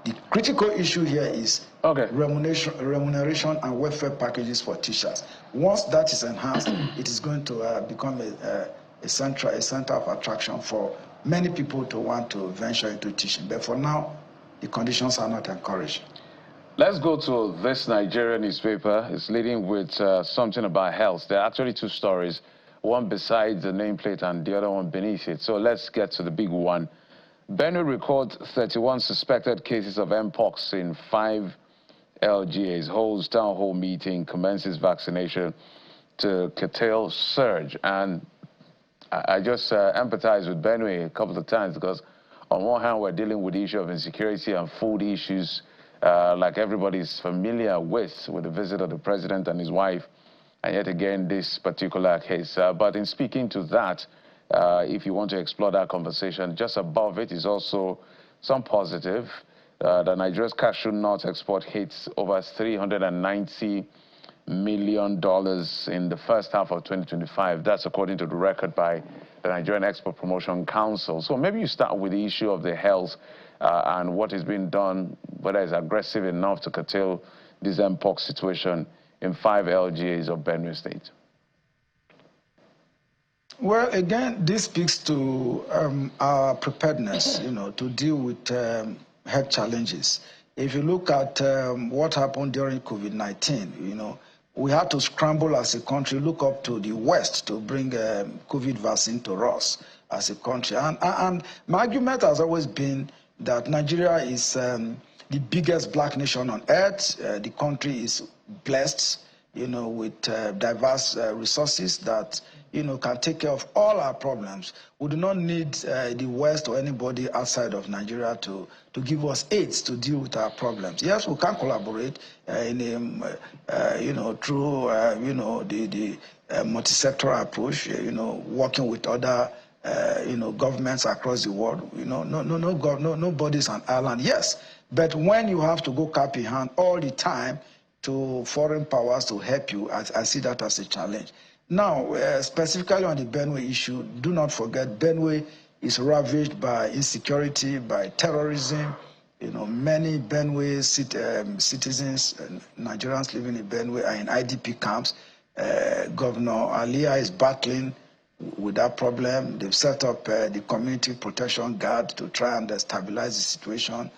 The critical issue here is remuneration and welfare packages for teachers. Once that is enhanced, it is going to become a center of attraction for many people to want to venture into teaching. But for now, the conditions are not encouraged. Let's go to this Nigerian newspaper. It's leading with something about health. There are actually two stories, one beside the nameplate and the other one beneath it. So let's get to the big one. Benue records 31 suspected cases of Mpox in 5 LGAs. Holds town hall meeting, commences vaccination to curtail surge. And I just empathize with Benue a couple of times because on one hand, we're dealing with the issue of insecurity and food issues like everybody's familiar with the visit of the president and his wife. And yet again, this particular case. But in speaking to that, if you want to explore that conversation, just above it is also some positive. The Nigeria's cashew nut export hits over $390 million in the first half of 2025. That's according to the record by the Nigerian Export Promotion Council. So maybe you start with the issue of the health and what is being done, whether it's aggressive enough to curtail this Mpox situation in 5 LGAs of Benue State. Well, again, this speaks to our preparedness, you know, to deal with health challenges. If you look at what happened during COVID-19, you know, we had to scramble as a country, look up to the West to bring COVID vaccine to us as a country. And my argument has always been that Nigeria is the biggest black nation on earth. The country is blessed. with diverse resources that, can take care of all our problems. We do not need the West or anybody outside of Nigeria to give us aids to deal with our problems. Yes, we can collaborate through, the multi-sectoral approach, working with other, governments across the world. Nobody's an island. Yes, but when you have to go cap in hand all the time to foreign powers to help you, I see that as a challenge. Now, specifically on the Benue issue, do not forget Benue is ravaged by insecurity, by terrorism. Many Benue citizens, Nigerians living in Benue, are in IDP camps. Governor Aliyah is battling with that problem. They've set up the Community Protection Guard to try and stabilize the situation.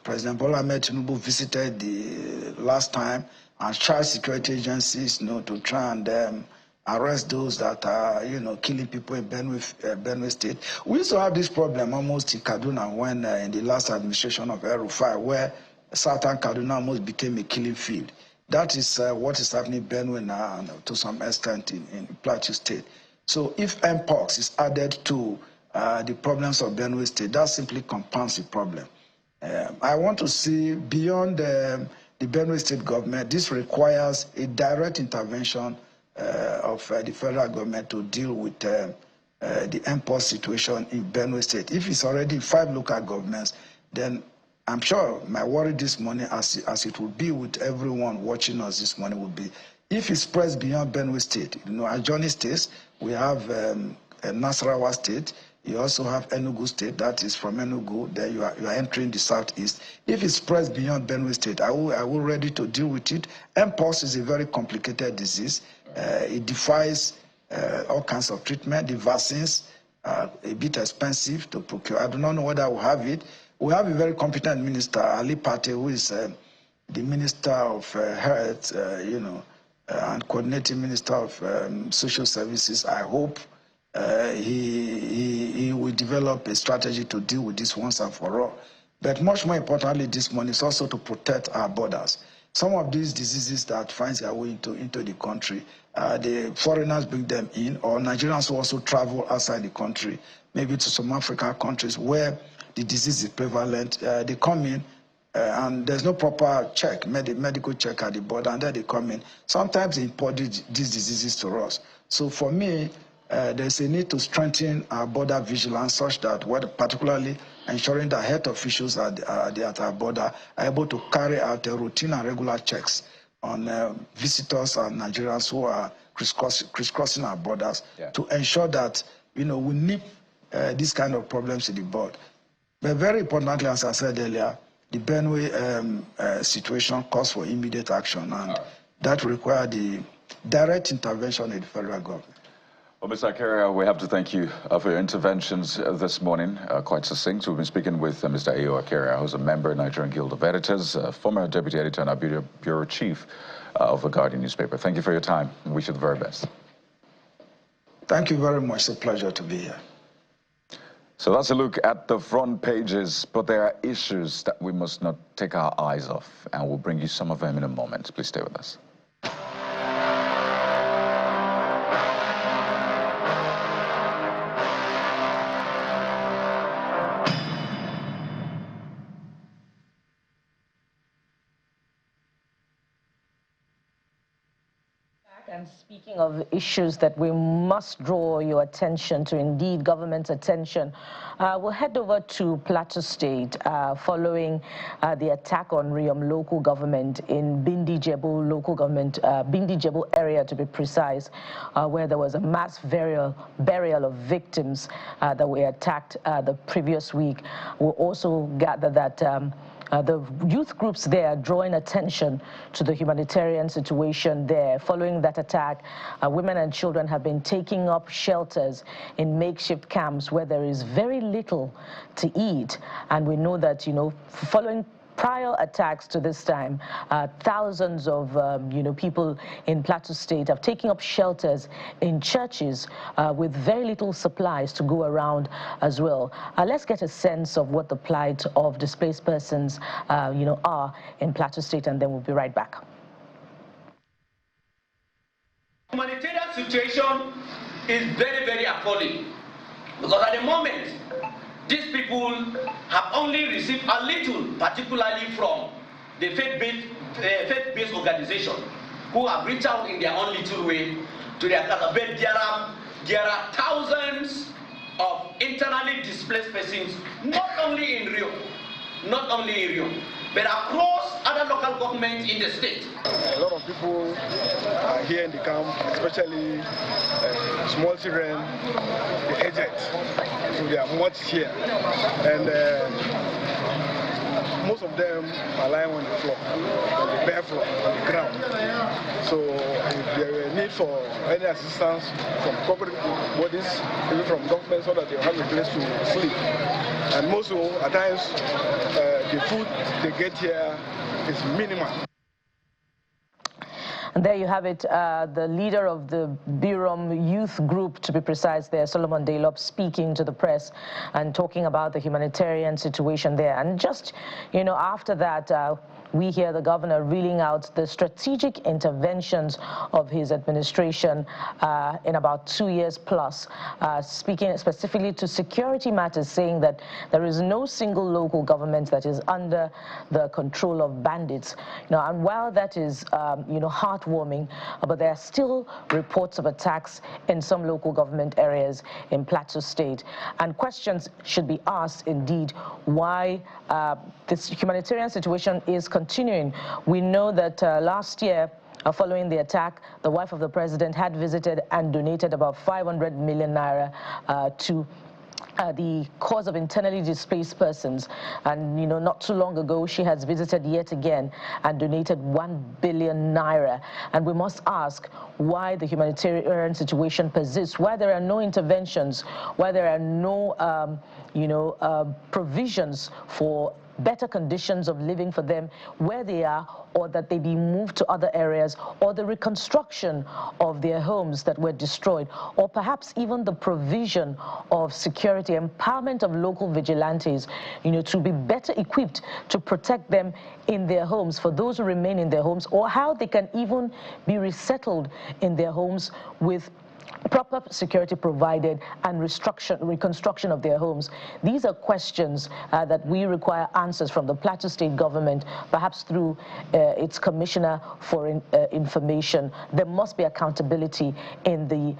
President Bola Ahmed Tinubu visited the last time and charged security agencies, to try and arrest those that are, killing people in Benue State. We used to have this problem almost in Kaduna when in the last administration of El-Rufai, where southern Kaduna almost became a killing field. That is what is happening in Benue now, and to some extent in Plateau State. So if Mpox is added to the problems of Benue State, that simply compounds the problem. I want to see beyond the Benue State government. This requires a direct intervention of the federal government to deal with the Mpox situation in Benue State. If it's already 5 local governments, then I'm sure my worry this morning, as it will be with everyone watching us this morning, would be if it spreads beyond Benue State. Adjoining states, we have Nasarawa State. You also have Enugu State, that is from Enugu, then you are entering the southeast. If it spreads beyond Benue State, I will ready to deal with it. Mpox is a very complicated disease. It defies all kinds of treatment. The vaccines are a bit expensive to procure. I do not know whether we'll have it. We have a very competent minister, Ali Pate, who is the Minister of Health, and coordinating Minister of Social Services. I hope he will develop a strategy to deal with this once and for all. But much more importantly this morning is also to protect our borders. Some of these diseases that find their way into the country, the foreigners bring them in, or Nigerians who also travel outside the country, maybe to some African countries where the disease is prevalent. They come in and there's no proper check, medical check at the border, and then they come in. Sometimes they import these diseases to us. So for me, there's a need to strengthen our border vigilance such that, particularly ensuring that health officials at our border are able to carry out routine and regular checks on visitors and Nigerians who are crisscrossing our borders, to ensure that we nip these kind of problems in the bud. But very importantly, as I said earlier, the Benue situation calls for immediate action, and that requires the direct intervention of the federal government. Well, Mr. Akaria, we have to thank you for your interventions this morning, quite succinct. We've been speaking with Mr. A.O. Akaria, who's a member of Nigerian Guild of Editors, former deputy editor and our bureau chief of the Guardian newspaper. Thank you for your time, and wish you the very best. Thank you very much. It's a pleasure to be here. So that's a look at the front pages, but there are issues that we must not take our eyes off, and we'll bring you some of them in a moment. Please stay with us. And speaking of issues that we must draw your attention to, indeed government's attention, we'll head over to Plateau State following the attack on Riyom local government in Bindi-Jebu local government, Bindi-Jebu area to be precise, where there was a mass burial of victims that were attacked the previous week. We'll also gather that the youth groups there are drawing attention to the humanitarian situation there. Following that attack, women and children have been taking up shelters in makeshift camps where there is very little to eat. And we know that, following prior attacks to this time, thousands of people in Plateau State have taken up shelters in churches with very little supplies to go around as well. Let's get a sense of what the plight of displaced persons are in Plateau State, and then we'll be right back. Humanitarian situation is very, very appalling, because at the moment, these people have only received a little, particularly from the faith-based organization, who have reached out in their own little way to their country. But there are thousands of internally displaced persons, not only in Rio, but across other local governments in the state. A lot of people are here in the camp, especially small children, the aged. So they are much here. And most of them are lying on the floor, on the bare floor, on the ground. So if there were need for any assistance from corporate bodies, even from government, so that they have a place to sleep. And most at times, the food they get here is minimal. And there you have it, the leader of the Birom youth group, to be precise there, Solomon Dalop, speaking to the press and talking about the humanitarian situation there. And just, you know, after that, we hear the governor reeling out the strategic interventions of his administration in about 2 years plus, speaking specifically to security matters, saying that there is no single local government that is under the control of bandits. You know, and while that is, you know, heartwarming, but there are still reports of attacks in some local government areas in Plateau State. And questions should be asked, indeed, why this humanitarian situation is continuing. We know that last year, following the attack, the wife of the president had visited and donated about 500 million naira to the cause of internally displaced persons. And, you know, not too long ago, she has visited yet again and donated 1 billion naira. And we must ask why the humanitarian situation persists, why there are no interventions, why there are no, you know, provisions for better conditions of living for them where they are, or that they be moved to other areas, or the reconstruction of their homes that were destroyed, or perhaps even the provision of security, empowerment of local vigilantes, you know, to be better equipped to protect them in their homes, for those who remain in their homes, or how they can even be resettled in their homes with proper security provided and reconstruction of their homes. These are questions that we require answers from the Plateau State government, perhaps through its commissioner for information. There must be accountability in the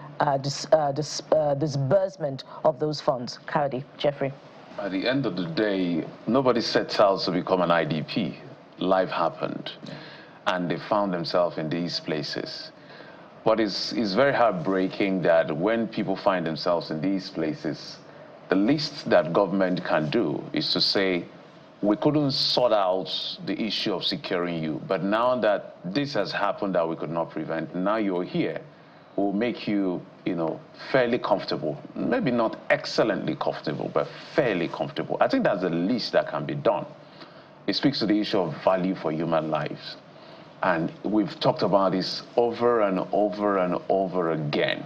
disbursement of those funds. Kayode, Jeffrey. At the end of the day, nobody sets out to become an IDP. Life happened, and they found themselves in these places. But it's very heartbreaking that when people find themselves in these places, the least that government can do is to say, we couldn't sort out the issue of securing you, but now that this has happened that we could not prevent, now you're here, we'll make you, you know, fairly comfortable. Maybe not excellently comfortable, but fairly comfortable. I think that's the least that can be done. It speaks to the issue of value for human lives. And we've talked about this over and over and over again,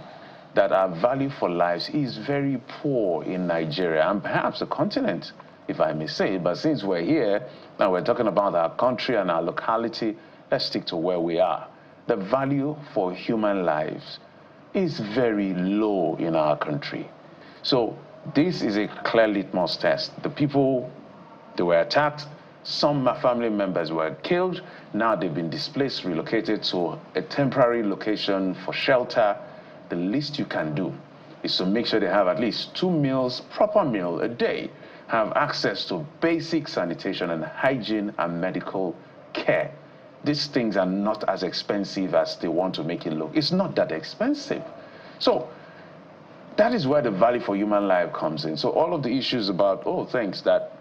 that our value for lives is very poor in Nigeria, and perhaps the continent, if I may say. But since we're here, now we're talking about our country and our locality, let's stick to where we are. The value for human lives is very low in our country. So this is a clear litmus test. The people, they were attacked. Some family members were killed. Now they've been displaced, relocated to a temporary location for shelter. The least you can do is to make sure they have at least 2 meals, proper meal a day, have access to basic sanitation and hygiene and medical care. These things are not as expensive as they want to make it look. It's not that expensive. So that is where the value for human life comes in. So all of the issues about, oh, thanks, that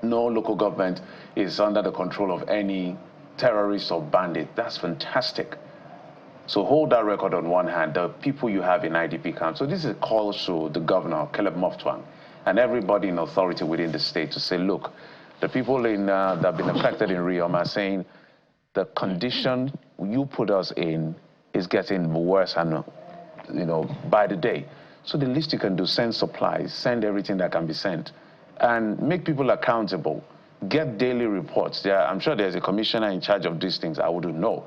no local government is under the control of any terrorist or bandit, that's fantastic. So hold that record on one hand, the people you have in IDP camps. So this is a call to the governor, Caleb Moftwang, and everybody in authority within the state to say, look, the people in, that have been affected in Riom are saying the condition you put us in is getting worse and, you know, by the day. So the least you can do, send supplies, send everything that can be sent, and make people accountable. Get daily reports. I'm sure there's a commissioner in charge of these things. I wouldn't know.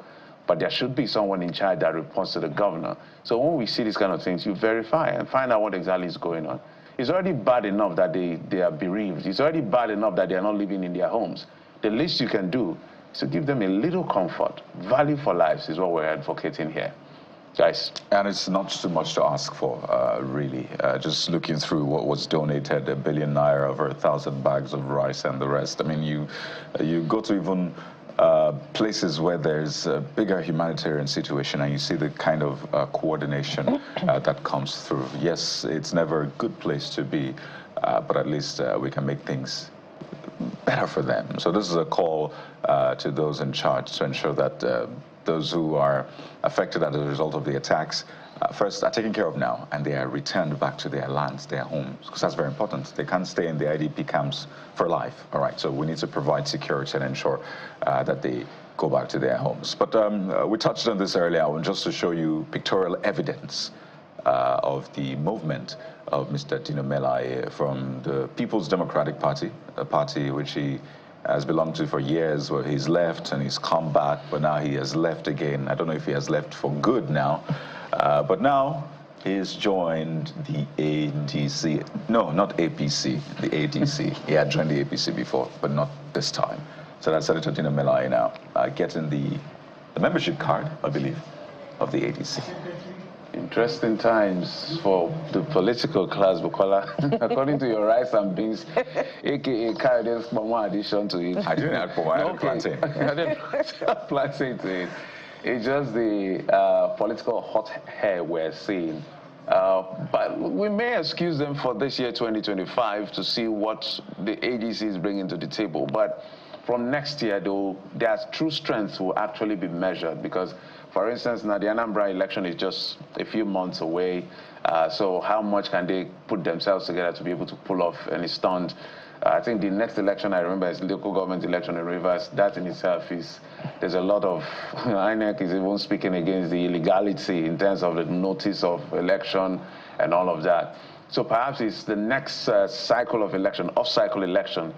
but there should be someone in charge that reports to the governor. So when we see these kind of things, you verify and find out what exactly is going on. It's already bad enough that they are bereaved. It's already bad enough that they are not living in their homes. The least you can do is to give them a little comfort. Value for lives is what we're advocating here. Guys. And it's not too much to ask for, really. Just looking through what was donated, ₦1 billion, over 1,000 bags of rice and the rest. I mean, you go to even places where there's a bigger humanitarian situation and you see the kind of coordination that comes through. Yes, it's never a good place to be, but at least we can make things better for them. So this is a call to those in charge to ensure that those who are affected as a result of the attacks first are taken care of now, and they are returned back to their lands, their homes, because that's very important. They can't stay in the IDP camps for life. All right, so we need to provide security and ensure that they go back to their homes. But we touched on this earlier, just to show you pictorial evidence of the movement of Mr. Dino Melaye from the People's Democratic Party, a party which he has belonged to for years, where he's left and he's come back, but now he has left again. I don't know if he has left for good now, but now he's joined the ADC. No, not APC, the ADC. He had joined the APC before, but not this time. So that's Senator Dino Melaye now, getting the membership card, I believe, of the ADC. Interesting times for the political class, Bukola. According to your rice and beans, aka carried one addition to it. I didn't add for one, I had plantain. I didn't add plantain to it. It's just the political hot hair we're seeing. But we may excuse them for this year, 2025, to see what the ADC is bringing to the table. But from next year, though, their true strength will actually be measured because, for instance, now the Anambra election is just a few months away. So how much can they put themselves together to be able to pull off any stunt? I think the next election I remember is the local government election in Rivers. That in itself is, there's a lot of, INEC is even speaking against the illegality in terms of the notice of election and all of that. So perhaps it's the next cycle of election, off-cycle election,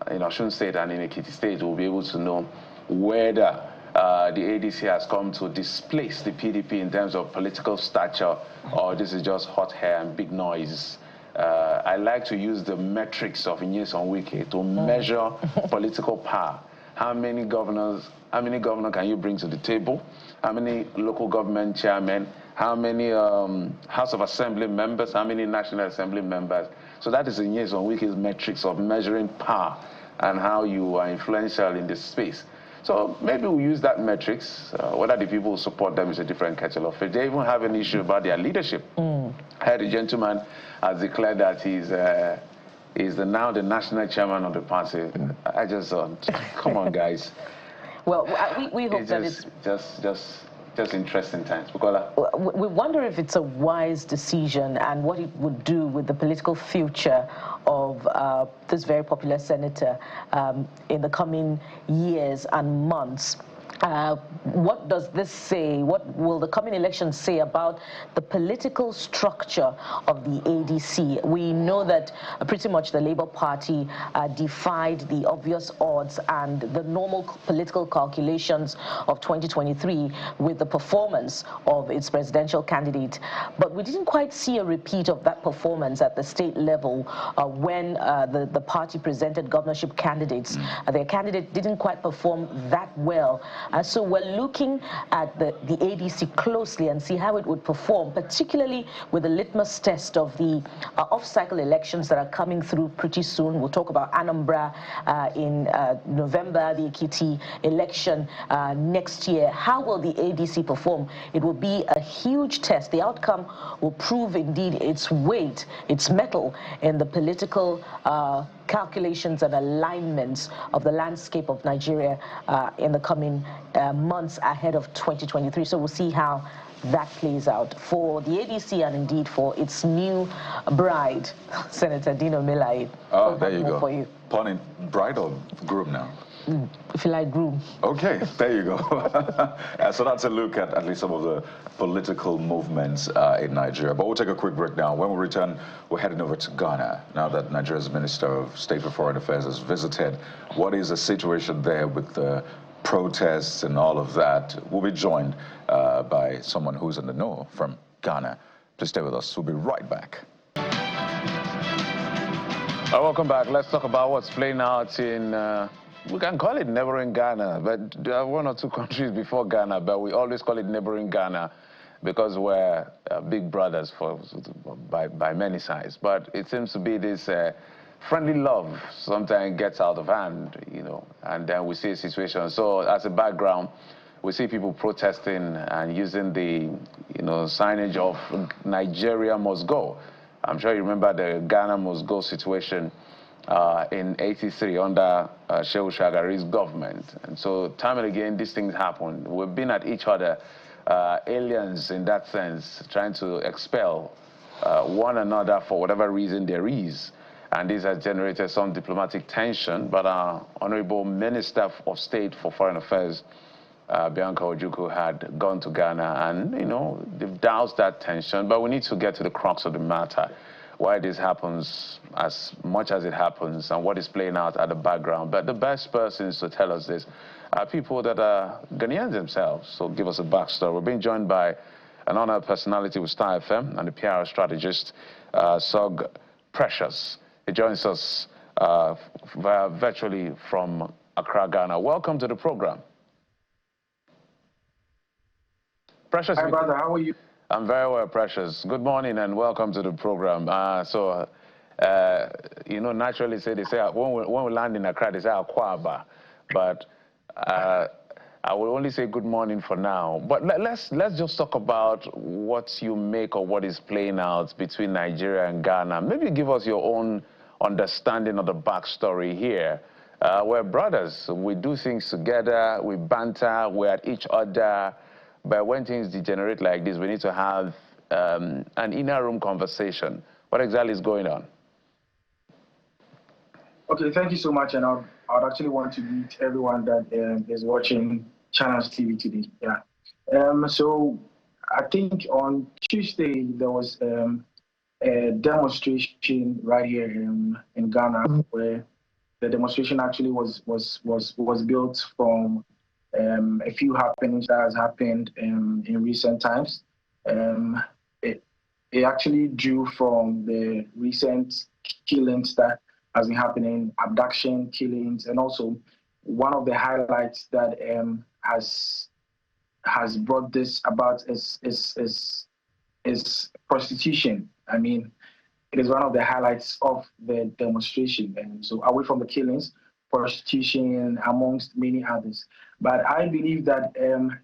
in Osun State and in Ekiti State, we'll be able to know whether the ADC has come to displace the PDP in terms of political stature, or this is just hot hair and big noise. I like to use the metrics of Nyesom Wike to measure political power. How many governors can you bring to the table? How many local government chairmen? How many House of Assembly members? How many National Assembly members? So that is in Nyesom Wike's metrics of measuring power and how you are influential in this space. So maybe we'll use that metrics. Whether the people who support them is a different kettle of fish. They even have an issue about their leadership. I heard a gentleman has declared that he's now the national chairman of the party. I just thought, come on, guys. Well, we hope that it's just interesting times. Bukola. We wonder if it's a wise decision and what it would do with the political future of this very popular senator in the coming years and months. What does this say? What will the coming elections say about the political structure of the ADC? We know that pretty much the Labour Party defied the obvious odds and the normal political calculations of 2023 with the performance of its presidential candidate. But we didn't quite see a repeat of that performance at the state level when the party presented governorship candidates. Their candidate didn't quite perform that well. So we're looking at the ADC closely and see how it would perform, particularly with the litmus test of the off-cycle elections that are coming through pretty soon. We'll talk about Anambra in November, the Ekiti election next year. How will the ADC perform? It will be a huge test. The outcome will prove indeed its weight, its mettle in the political calculations and alignments of the landscape of Nigeria in the coming months ahead of 2023. So we'll see how that plays out for the ADC and indeed for its new bride, Senator Dino Melaye. Oh, there you go. For you. Pun bride or groom now? If you like groom. Okay, there you go. So that's a look at least some of the political movements in Nigeria. But we'll take a quick break now. When we return, we're heading over to Ghana. Now that Nigeria's Minister of State for Foreign Affairs has visited, what is the situation there with the protests and all of that. We'll be joined by someone who's in the know from Ghana. Please stay with us. We'll be right back. Welcome back. Let's talk about what's playing out in, we can call it neighboring Ghana, but there are one or two countries before Ghana, but we always call it neighboring Ghana because we're big brothers by many sides. But it seems to be this friendly love sometimes gets out of hand, you know, and then we see a situation. So as a background, we see people protesting and using the, you know, signage of Nigeria must go. I'm sure you remember the Ghana must go situation in '83 under Shehu Shagari's government. And so time and again, these things happen. We've been at each other, aliens in that sense, trying to expel one another for whatever reason there is. And this has generated some diplomatic tension. But our Honorable Minister of State for Foreign Affairs, Bianca Ojukwu, had gone to Ghana and, you know, they've doused that tension. But we need to get to the crux of the matter, why this happens as much as it happens and what is playing out at the background. But the best persons to tell us this are people that are Ghanaians themselves. So give us a backstory. We're being joined by an honored personality with Star FM and the PR strategist, Sog Precious. He joins us virtually from Accra, Ghana. Welcome to the program. Precious. Hi, brother. How are you? I'm very well, Precious. Good morning and welcome to the program. You know, naturally they say when we land in Accra, they say Akwaba, but I will only say good morning for now. But let's just talk about what you make of what is playing out between Nigeria and Ghana. Maybe give us your own understanding of the backstory here. We're brothers. We do things together. We banter. We're at each other. But when things degenerate like this, we need to have an inner room conversation. What exactly is going on? Okay, thank you so much. And I'd actually want to greet everyone that is watching Channels TV today. Yeah. So I think on Tuesday there was a demonstration right here in Ghana, where the demonstration actually was built from a few happenings that has happened in recent times. It actually drew from the recent killings that has been happening, abduction, killings, and also one of the highlights that has brought this about is prostitution. I mean, it is one of the highlights of the demonstration. And so away from the killings, prostitution, amongst many others. But I believe that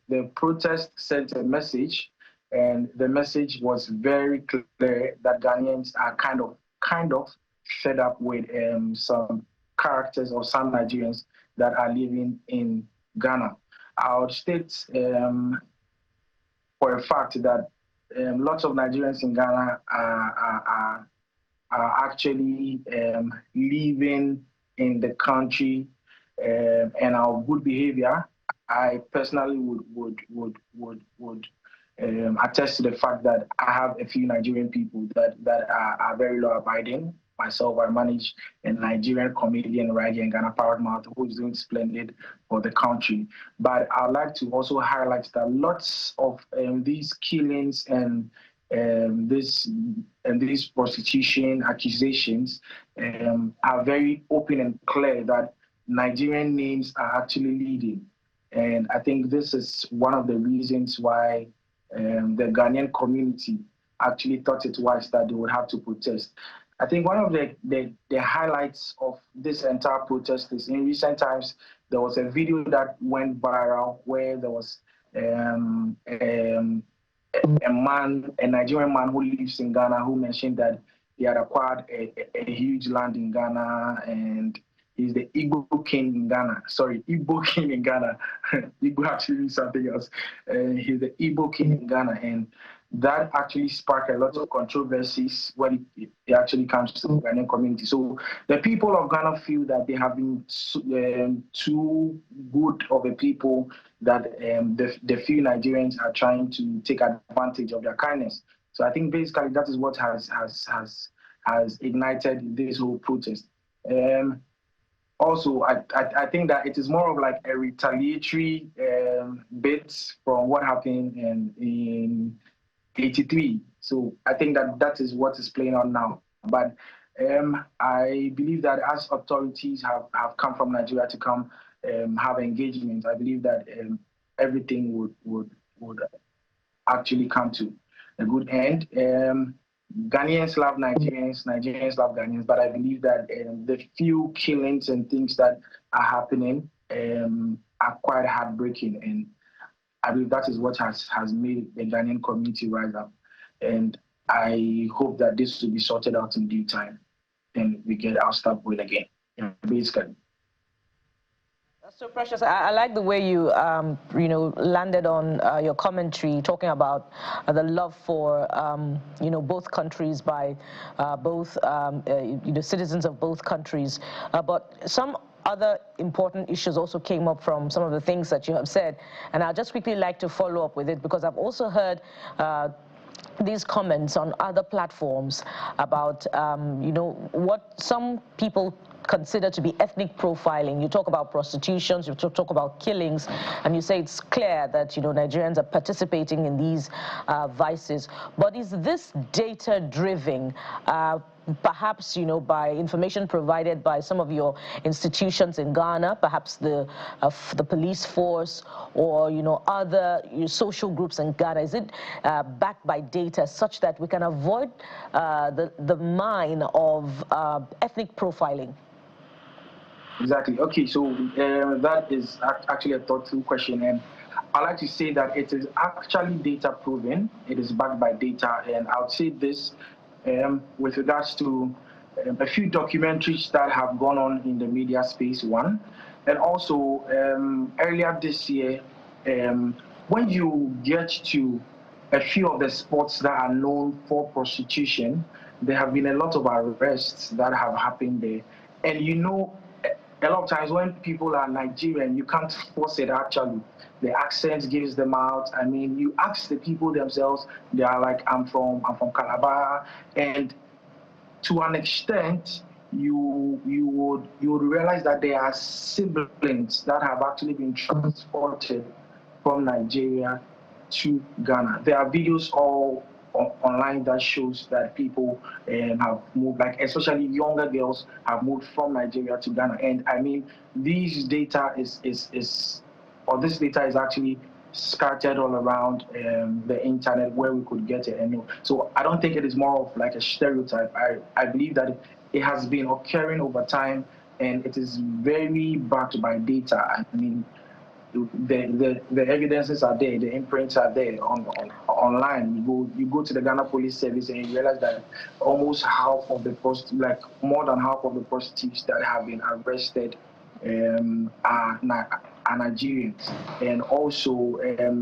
the protest sent a message, and the message was very clear that Ghanaians are kind of fed up with some characters or some Nigerians that are living in Ghana. I would state for a fact that lots of Nigerians in Ghana are actually living in the country and our good behavior. I personally would attest to the fact that I have a few Nigerian people that are very law abiding. Myself, I manage a Nigerian comedian right here in Ghana, Paramount, who is doing splendid for the country. But I'd like to also highlight that lots of these killings and these prostitution accusations are very open and clear that Nigerian names are actually leading. And I think this is one of the reasons why the Ghanaian community actually thought it wise that they would have to protest. I think one of the highlights of this entire protest is in recent times, there was a video that went viral where there was a Nigerian man who lives in Ghana, who mentioned that he had acquired a huge land in Ghana, and he's the Igbo king in Ghana. Sorry, Igbo king in Ghana. Igbo actually means something else. He's the Igbo king in Ghana, and that actually sparked a lot of controversies when it actually comes to the Ghanaian community. So the people of Ghana feel that they have been too good of a people, that the few Nigerians are trying to take advantage of their kindness. So I think basically that is what has ignited this whole protest. also, I think that it is more of like a retaliatory bit from what happened in 83. So I think that that is what is playing on now. But I believe that as authorities have come from Nigeria to come have engagement, I believe that everything would actually come to a good end. Ghanaians love Nigerians, Nigerians love Ghanaians, but I believe that the few killings and things that are happening are quite heartbreaking, and I believe that is what has made the Ghanaian community rise up. And I hope that this will be sorted out in due time and we get our stuff going again. Basically. That's so precious. I like the way you, landed on your commentary, talking about the love for, both countries by both, citizens of both countries. But some other important issues also came up from some of the things that you have said, and I'd just quickly like to follow up with it, because I've also heard these comments on other platforms about, what some people consider to be ethnic profiling. You talk about prostitutions, you talk about killings, and you say it's clear that, Nigerians are participating in these vices. But is this data-driven? Perhaps, by information provided by some of your institutions in Ghana, perhaps the police force, or other social groups in Ghana? Is it backed by data such that we can avoid the mine of ethnic profiling? Exactly. Okay, so that is actually a thoughtful question, and I like to say that it is actually data proven. It is backed by data, and I would say this with regards to a few documentaries that have gone on in the media space, one, and also earlier this year, when you get to a few of the spots that are known for prostitution, there have been a lot of arrests that have happened there, and a lot of times when people are Nigerian, you can't force it actually. The accent gives them out. I mean, you ask the people themselves, they are like, I'm from Calabar. And to an extent, you would realize that there are siblings that have actually been transported from Nigeria to Ghana. There are videos all online that shows that people have moved, like especially younger girls have moved from Nigeria to Ghana. And I mean, this data is actually scattered all around the internet where we could get it. And so I don't think it is more of like a stereotype. I believe that it has been occurring over time, and it is very backed by data. I mean, the evidences are there, the imprints are there online. You go to the Ghana Police Service and you realize that almost half of the more than half of the prostitutes that have been arrested are Nigerians, and also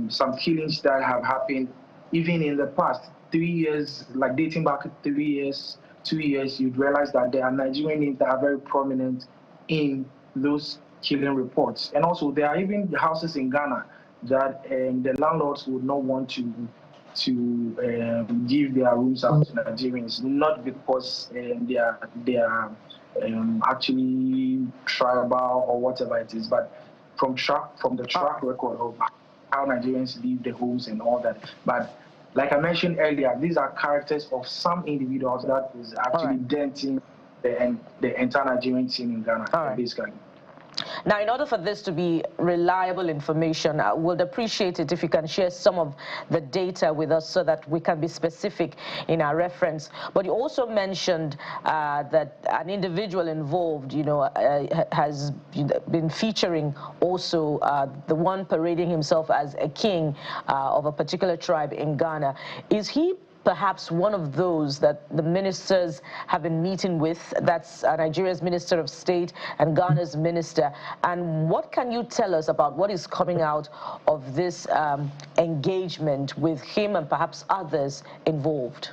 some killings that have happened even in the past 3 years, like dating back 3 years, 2 years. You'd realize that there are Nigerian names that are very prominent in those killing reports. And also there are even houses in Ghana that the landlords would not want to give their rooms out to Nigerians, not because they are actually tribal or whatever it is, but from the track record of how Nigerians leave the homes and all that. But like I mentioned earlier, these are characters of some individuals that is actually denting the entire Nigerian scene in Ghana, basically. Now, in order for this to be reliable information, I would appreciate it if you can share some of the data with us so that we can be specific in our reference. But you also mentioned that an individual involved, has been featuring also the one parading himself as a king of a particular tribe in Ghana. Is he perhaps one of those that the ministers have been meeting with? That's Nigeria's Minister of State and Ghana's minister. And what can you tell us about what is coming out of this engagement with him and perhaps others involved?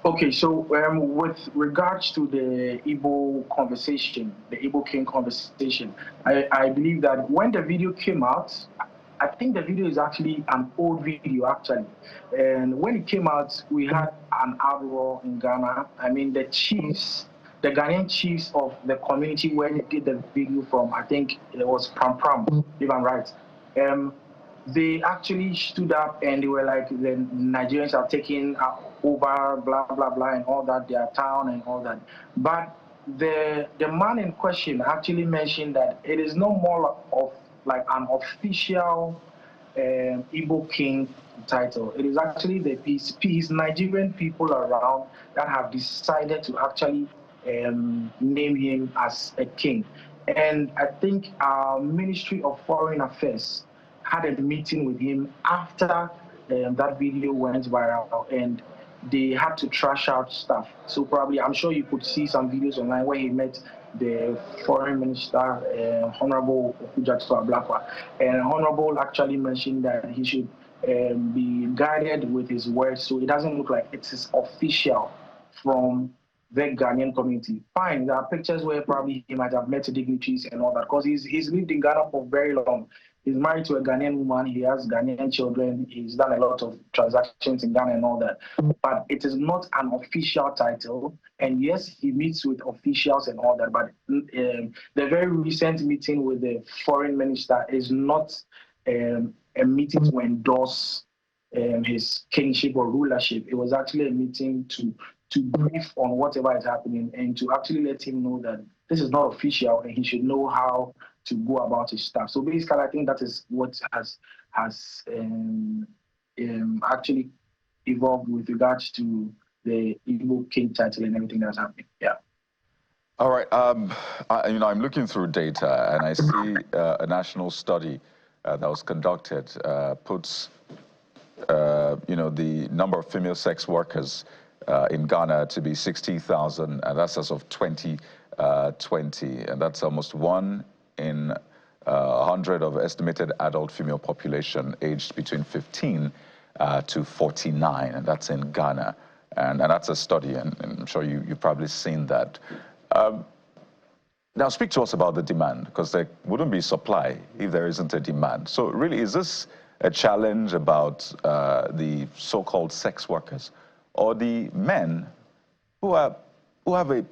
Okay, so with regards to the Igbo conversation, the Igbo King conversation, I believe that when the video came out, I think the video is actually an old video, actually. And when it came out, we had an outroar in Ghana. I mean, the chiefs the Ghanaian chiefs of the community where he did the video from, I think it was Pram Pram, if I'm right. They actually stood up and they were like, the Nigerians are taking over, blah, blah, blah, and all that, their town and all that. But the man in question actually mentioned that it is no more of like an official Igbo king title. It is actually the peace Nigerian people around that have decided to actually name him as a king. And I think our Ministry of Foreign Affairs had a meeting with him after that video went viral, and they had to trash out stuff. So probably, I'm sure you could see some videos online where he met the foreign minister, Honorable Okudzato Ablakwa. And Honorable actually mentioned that he should be guided with his words, so it doesn't look like it is official from the Ghanaian community. Fine, there are pictures where probably he might have met dignitaries and all that, because he's lived in Ghana for very long. He's married to a Ghanaian woman. He has Ghanaian children. He's done a lot of transactions in Ghana and all that. But it is not an official title. And yes, he meets with officials and all that. But the very recent meeting with the foreign minister is not a meeting to endorse his kingship or rulership. It was actually a meeting to brief on whatever is happening and to actually let him know that this is not official and he should know how to go about his stuff. So basically, I think that is what has actually evolved with regards to the Igbo king title and everything that's happening. Yeah. All right. I'm looking through data and I see a national study that was conducted puts the number of female sex workers in Ghana to be 60,000, and that's as of 2020, and that's almost 1 in 100 of estimated adult female population aged between 15 to 49, and that's in Ghana. And that's a study, and I'm sure you've probably seen that. Now speak to us about the demand, because there wouldn't be supply if there isn't a demand. So really, is this a challenge about the so-called sex workers, or the men who have a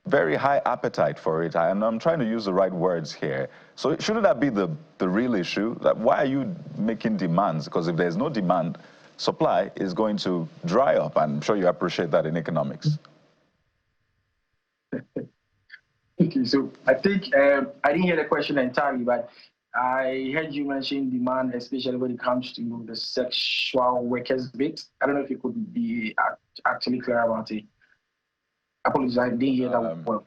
very high appetite for it? And I'm trying to use the right words here. So shouldn't that be the real issue? That why are you making demands? Because if there's no demand, supply is going to dry up. I'm sure you appreciate that in economics. Okay, so I think I didn't hear the question entirely, but I heard you mention demand, especially when it comes to the sexual workers bit. I don't know if you could be actually clear about it. I apologize, I didn't hear that well.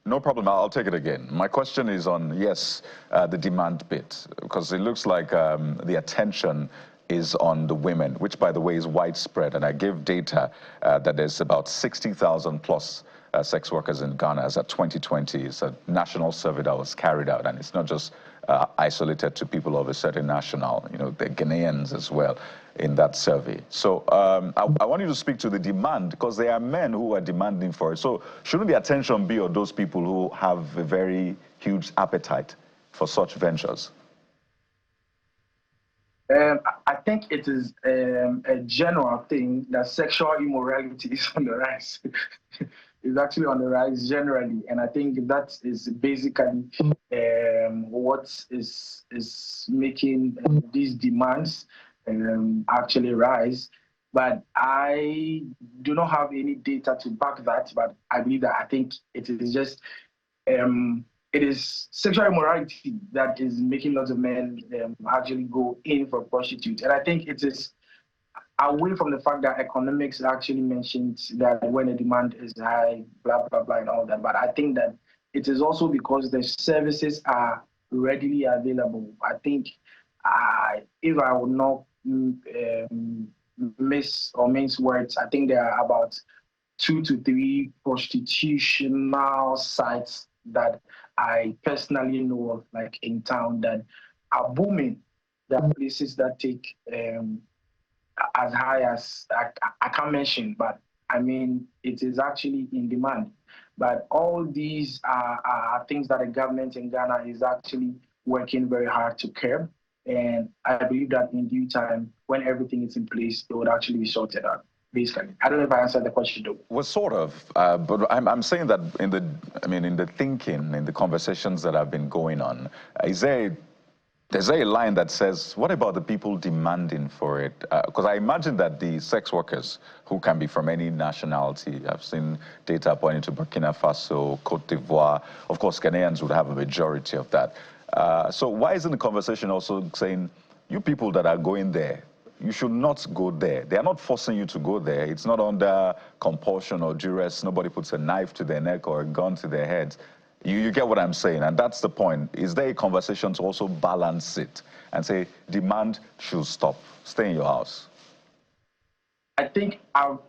No problem, I'll take it again. My question is on, yes, the demand bit, because it looks like the attention is on the women, which, by the way, is widespread. And I give data that there's about 60,000 plus sex workers in Ghana as at 2020. It's a national survey that was carried out, and it's not just isolated to people of a certain national, the Ghanaians as well in that survey. So I want you to speak to the demand, because there are men who are demanding for it. So shouldn't the attention be on those people who have a very huge appetite for such ventures? I think it is a general thing that sexual immorality is on the rise. It's actually on the rise generally, and I think that is basically what is making these demands actually rise. But I do not have any data to back that. But I believe that I think it is just it is sexual immorality that is making lots of men actually go in for prostitutes. And I think it is away from the fact that economics actually mentions that when the demand is high, blah, blah, blah, and all that. But I think that it is also because the services are readily available. I think if I would not mince words, I think there are about 2 to 3 prostitutional sites that I personally know of, like in town, that are booming. There are places that take as high as, I can't mention, but I mean, it is actually in demand. But all these are things that the government in Ghana is actually working very hard to curb. And I believe that in due time, when everything is in place, it would actually be sorted out. basically. I don't know if I answered the question though. Well, sort of, but I'm saying that in the thinking, in the conversations that have been going on, is there a line that says, what about the people demanding for it? Because I imagine that the sex workers, who can be from any nationality, I've seen data pointing to Burkina Faso, Cote d'Ivoire, of course, Ghanaians would have a majority of that. So why isn't the conversation also saying, you people that are going there, you should not go there. They are not forcing you to go there. It's not under compulsion or duress. Nobody puts a knife to their neck or a gun to their heads. You get what I'm saying, and that's the point. Is there a conversation to also balance it and say, demand should stop, stay in your house? I think I've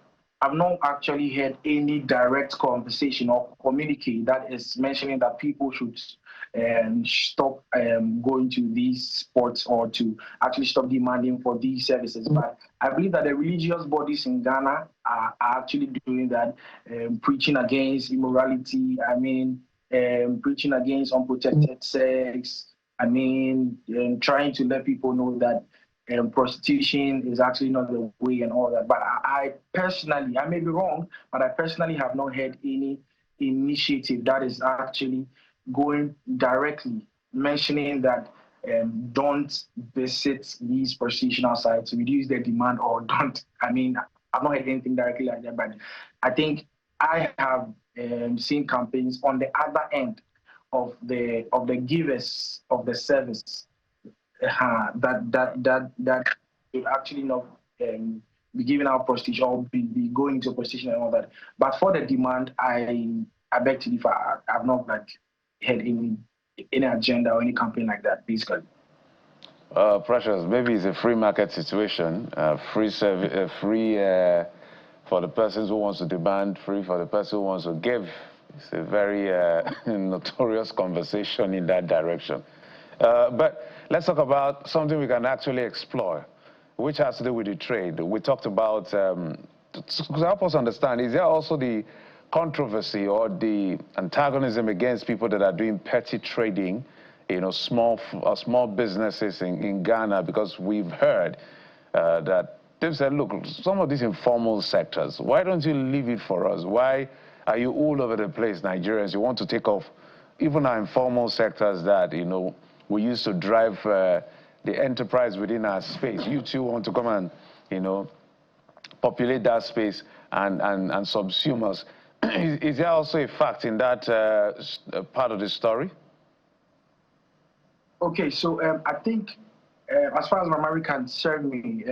not actually heard any direct conversation or communique that is mentioning that people should stop going to these sports or to actually stop demanding for these services. But I believe that the religious bodies in Ghana are actually doing that, preaching against immorality. I mean, preaching against unprotected sex. I mean, trying to let people know that prostitution is actually not the way and all that. But I personally, I may be wrong, but I personally have not heard any initiative that is actually going directly mentioning that don't visit these prostitutional sites, reduce their demand, or don't. I mean, I've not heard anything directly like that, but I think I have seen campaigns on the other end of the givers of the service that should actually not be giving out prostitution or be going to prostitution and all that. But for the demand, I beg to differ. I've not had any agenda or any campaign like that, basically. Precious, maybe it's a free market situation, free service, free for the person who wants to demand, free for the person who wants to give. It's a very notorious conversation in that direction. But let's talk about something we can actually explore, which has to do with the trade. We talked about, to help us understand, is there also the controversy or the antagonism against people that are doing petty trading, you know, small businesses in Ghana? Because we've heard that they've said, look, some of these informal sectors, why don't you leave it for us? Why are you all over the place, Nigerians? You want to take off even our informal sectors that, you know, we used to drive the enterprise within our space. You too want to come and, you know, populate that space and subsume us. Is there also a fact in that part of the story? Okay, so I think as far as my memory can serve me,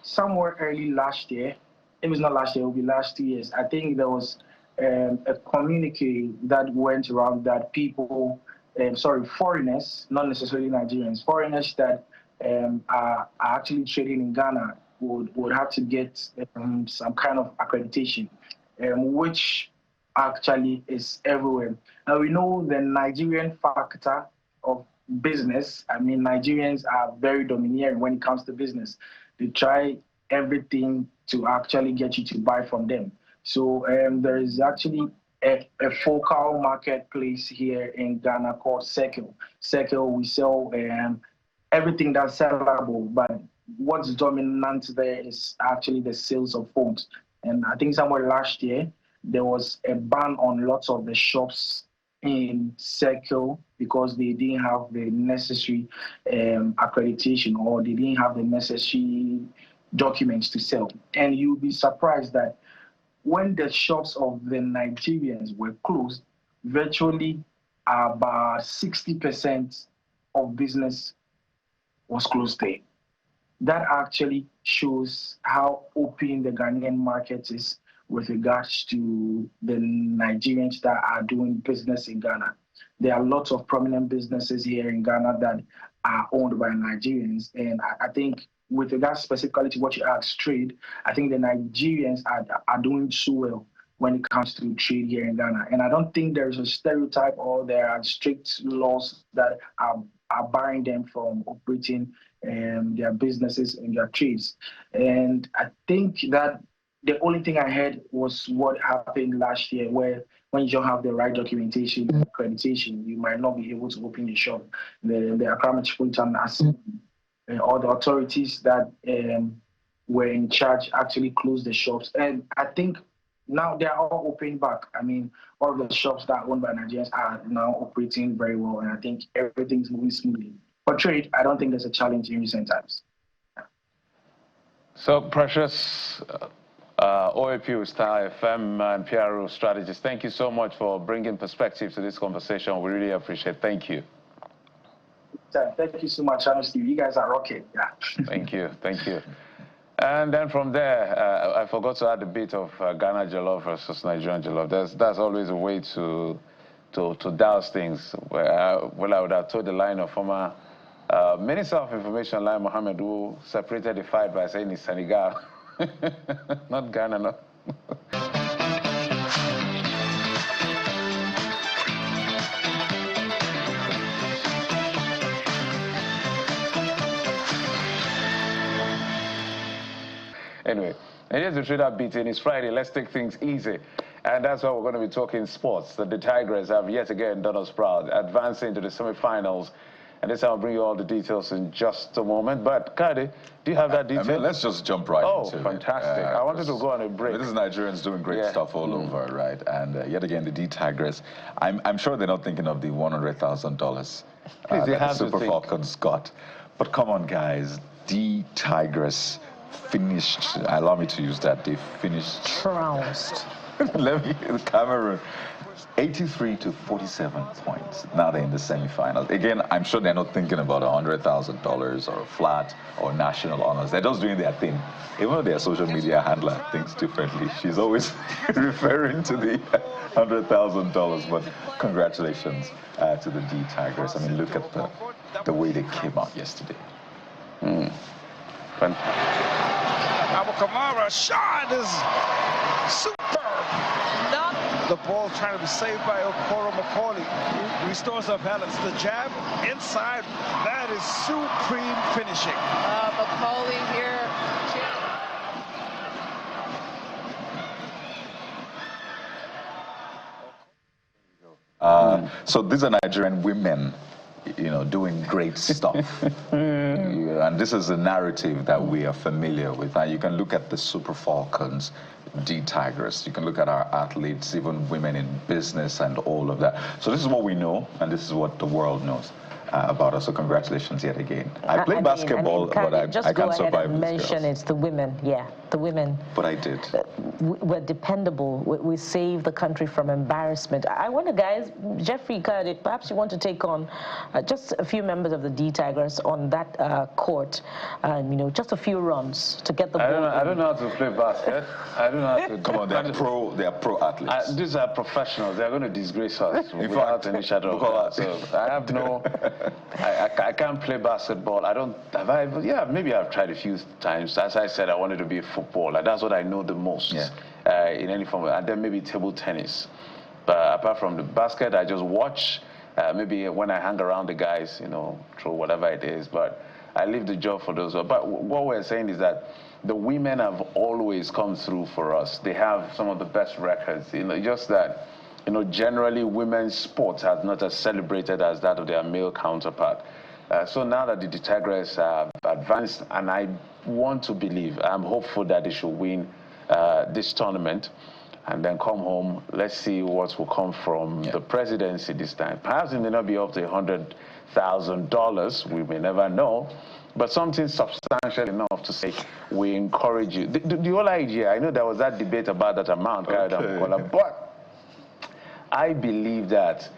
somewhere early last year, it was not last year, it will be last 2 years, I think there was a communique that went around that people, foreigners, not necessarily Nigerians, foreigners that are actually trading in Ghana would have to get some kind of accreditation, which actually is everywhere. Now, we know the Nigerian factor of business. I mean, Nigerians are very domineering when it comes to business. They try everything to actually get you to buy from them. So there is actually a focal marketplace here in Ghana called Circle. Circle, we sell everything that's sellable, but what's dominant there is actually the sales of phones. And I think somewhere last year, there was a ban on lots of the shops in Circle because they didn't have the necessary accreditation, or they didn't have the necessary documents to sell. And you'll be surprised that when the shops of the Nigerians were closed, virtually about 60% of business was closed there. That actually shows how open the Ghanaian market is with regards to the Nigerians that are doing business in Ghana. There are lots of prominent businesses here in Ghana that are owned by Nigerians, and I think with regards specifically to what you asked, trade, I think the Nigerians are doing so well when it comes to trade here in Ghana. And I don't think there's a stereotype or there are strict laws that are barring them from operating their businesses and their trades. And I think that the only thing I heard was what happened last year, where when you don't have the right documentation and accreditation, you might not be able to open the shop. The Accra Metropolitan Assembly, all the authorities that were in charge actually closed the shops. And I think now they're all opening back. I mean, all of the shops that are owned by Nigerians are now operating very well, and I think everything's moving smoothly. For trade, I don't think there's a challenge in recent times. So, Precious, OAP Star FM and PRO strategist, thank you so much for bringing perspective to this conversation. We really appreciate it. Thank you. Thank you so much, honestly. You guys are rocking. Yeah. Thank you. Thank you. And then from there, I forgot to add a bit of Ghana jollof versus Nigerian jollof. That's always a way to douse things. Well, I would have told the line of former Minister of Information, Lai Mohammed, who separated the fight by saying it's Senegal, not Ghana, no. Anyway, and here's the trader beating. It's Friday. Let's take things easy. And that's why we're going to be talking sports. The Tigers have yet again done us proud, advancing to the semifinals. And this I'll bring you all the details in just a moment. But, Kade, do you have that detail? I mean, let's just jump right into it. Oh, fantastic. I wanted to go on a break. This is Nigerians doing great stuff all over, right? And yet again, the Tigers, I'm sure they're not thinking of the $100,000 that the Super Falcons got. But come on, guys, the Tigers finished, allow me to use that, they finished trounced. Cameroon, 83 to 47 points. Now they're in the semifinals. Again, I'm sure they're not thinking about $100,000 or flat or national honors. They're just doing their thing. Even though their social media handler thinks differently, she's always referring to the $100,000. But congratulations to the D Tigers. I mean, look at the way they came out yesterday. Abu Kamara shot is superb. The ball trying to be saved by Okoro Macaulay. Restores up balance. The jab inside. That is supreme finishing. Macaulay here. So these are Nigerian women, you know, doing great stuff. And this is a narrative that we are familiar with. Now you can look at the Super Falcons, D Tigers. You can look at our athletes, even women in business and all of that. So this is what we know, and this is what the world knows about us. So congratulations yet again. I play basketball, but I can't survive this. Mention it's the women, the women. But I did. We're dependable. We save the country from embarrassment. I wonder, guys, Jeffrey, perhaps you want to take on just a few members of the D Tigers on that court, you know, just a few runs to get the ball. I don't know how to play basket. I don't know how to. Come on, they are pro athletes. These are professionals. They're going to disgrace us without any shadow of doubt. So I have no. I can't play basketball. I don't. Have I? Yeah, maybe I've tried a few times. As I said, I wanted to be a footballer. That's what I know the most. Yeah. In any form, and then maybe table tennis. But apart from the basket, I just watch. Maybe when I hang around the guys, you know, through whatever it is. But I leave the job for those. But what we're saying is that the women have always come through for us. They have some of the best records. You know, just that. You know, generally women's sports are not as celebrated as that of their male counterpart. So now that the Tigers have advanced, and I want to believe, I'm hopeful that they should win this tournament and then come home. Let's see what will come from the presidency this time. Perhaps it may not be up to $100,000. We may never know. But something substantial enough to say we encourage you. The whole idea, I know there was that debate about that amount, but I believe that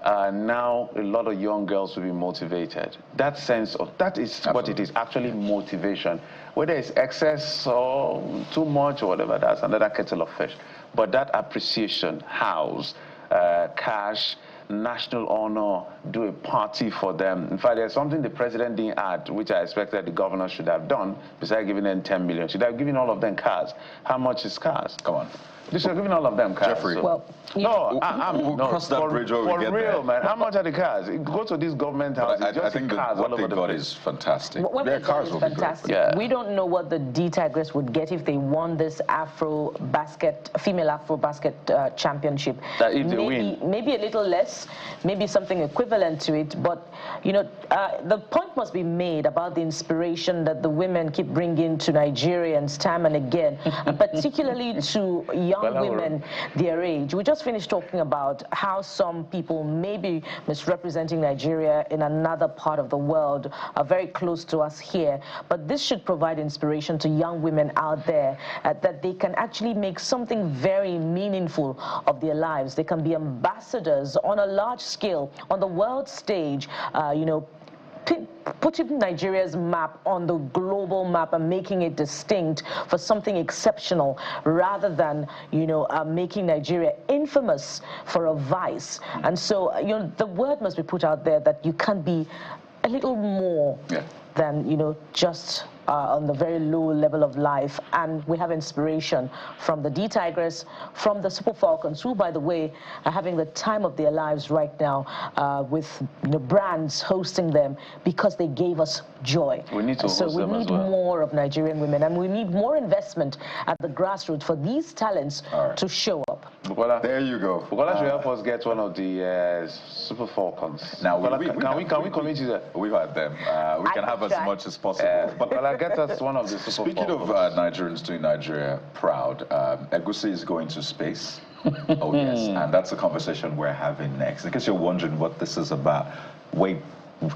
now a lot of young girls will be motivated. That sense of, that is what it is, actually motivation. Whether it's excess or too much or whatever, that's another kettle of fish. But that appreciation, house, cash, national honor, do a party for them. In fact, there's something the president didn't add, which I expected the governor should have done, besides giving them 10 million. Should have given all of them cars. How much is cars? Come on. They should have given all of them cars. Jeffrey. So. Well, no, we'll cross that bridge when we get there. For real, man. How much are the cars? Go to these government houses. I think what they got is fantastic. Their cars will be fantastic. Yeah. We don't know what the D Tigers would get if they won this female Afro basket championship. That if they win. Maybe a little less. us maybe something equivalent to it, but you know, the point must be made about the inspiration that the women keep bringing to Nigerians time and again, and particularly to young women their age. We just finished talking about how some people may be misrepresenting Nigeria in another part of the world, very close to us here, but this should provide inspiration to young women out there that they can actually make something very meaningful of their lives. They can be ambassadors on a large scale, on the world stage, you know, putting Nigeria's map on the global map and making it distinct for something exceptional, rather than, you know, making Nigeria infamous for a vice. And so, you know, the word must be put out there that you can be a little more than, you know, just on the very low level of life. And we have inspiration from the D-Tigers, from the Super Falcons, who, by the way, are having the time of their lives right now, with, you know, brands hosting them because they gave us joy. We need to host them as well. So we need more of Nigerian women, and we need more investment at the grassroots for these talents to show up. Bukola, there you go. Bukola should help us get one of the Super Falcons. Now, can we commit to that? We've had them. We can have as much as possible. But get us one of the Super Speaking Falcons. of Nigerians doing Nigeria proud, Egusi is going to space. Oh, yes. And that's a conversation we're having next. In case you're wondering what this is about,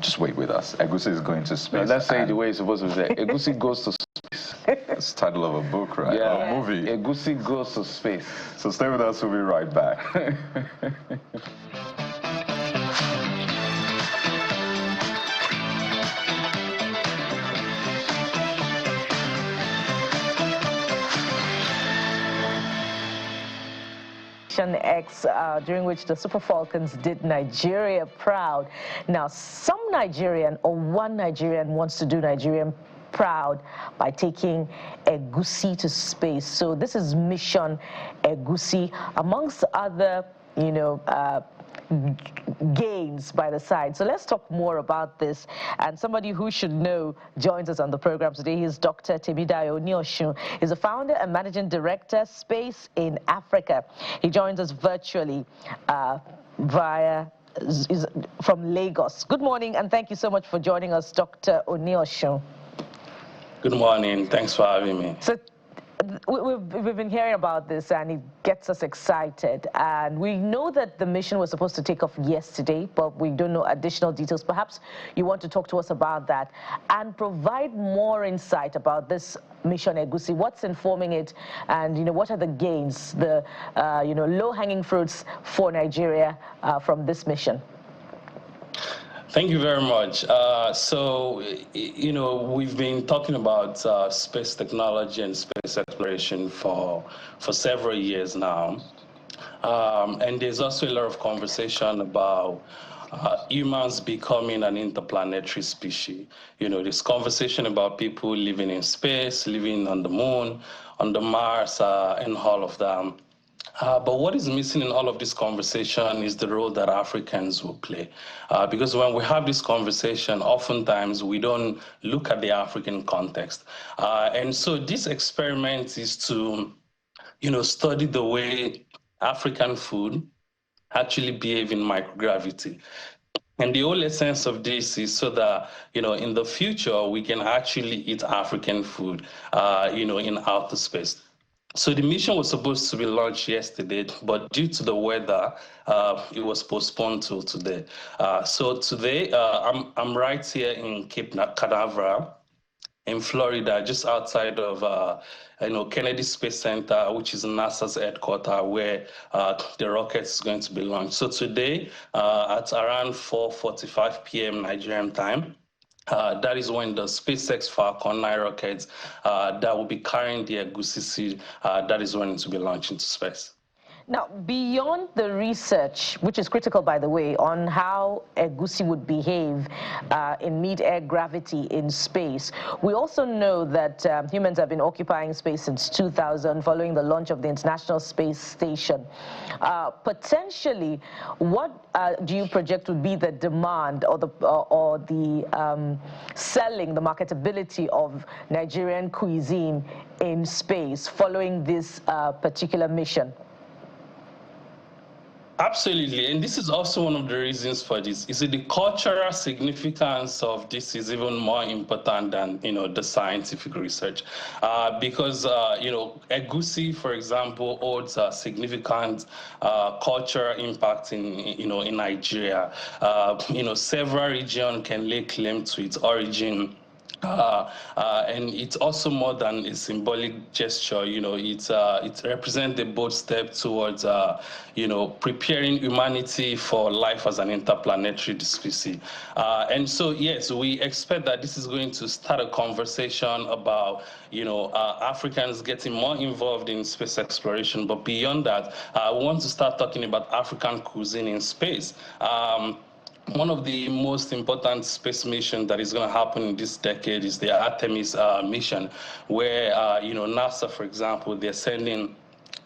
just wait with us. Egusi is going to space. No, let's say it the way it's supposed to be said. Egusi goes to space. It's the title of a book, right? Yeah. Or a movie. Egusi goes to space. So stay with us. We'll be right back. X, during which the Super Falcons did Nigeria proud. Now, some Nigerian or one Nigerian wants to do Nigerian proud by taking Egusi to space. So this is Mission Egusi, amongst other, you know, gains by the side. So let's talk more about this. And somebody who should know joins us on the program today. He's Dr. Temidayo Oniosun. He's the founder and managing director, Space in Africa. He joins us virtually from Lagos. Good morning, and thank you so much for joining us, Dr. Oniosun. Good morning. Thanks for having me. So we've been hearing about this, and it gets us excited. And we know that the mission was supposed to take off yesterday, but we don't know additional details. Perhaps you want to talk to us about that and provide more insight about this Mission Egusi. What's informing it, and, you know, what are the gains, the you know, low-hanging fruits for Nigeria from this mission? Thank you very much. So, you know, we've been talking about space technology and space exploration for several years now. And there's also a lot of conversation about humans becoming an interplanetary species. You know, this conversation about people living in space, living on the moon, on the Mars, and all of them. But what is missing in all of this conversation is the role that Africans will play. Because when we have this conversation, oftentimes we don't look at the African context. And so this experiment is to, you know, study the way African food actually behave in microgravity. And the whole essence of this is so that, you know, in the future, we can actually eat African food, you know, in outer space. So the mission was supposed to be launched yesterday, but due to the weather, it was postponed till today. So today, I'm right here in Cape Canaveral, in Florida, just outside of you know, Kennedy Space Center, which is NASA's headquarters, where the rocket is going to be launched. So today, at around 4:45 p.m. Nigerian time, that is when the SpaceX Falcon 9 rockets that will be carrying the Egusi seed, that is when it will be launched into space. Now, beyond the research, which is critical, by the way, on how Egusi would behave in mid-air gravity in space, we also know that humans have been occupying space since 2000, following the launch of the International Space Station. Potentially, what do you project would be the demand or the selling, the marketability of Nigerian cuisine in space following this particular mission? Absolutely, and this is also one of the reasons for this. Is that the cultural significance of this is even more important than the scientific research, because Egusi, for example, holds a significant cultural impact in Nigeria. Several regions can lay claim to its origin. And it's also more than a symbolic gesture. It represents a bold step towards, preparing humanity for life as an interplanetary species. And so, yes, we expect that this is going to start a conversation about, Africans getting more involved in space exploration. But beyond that, we want to start talking about African cuisine in space. One of the most important space missions that is going to happen in this decade is the Artemis mission, where NASA, for example, they're sending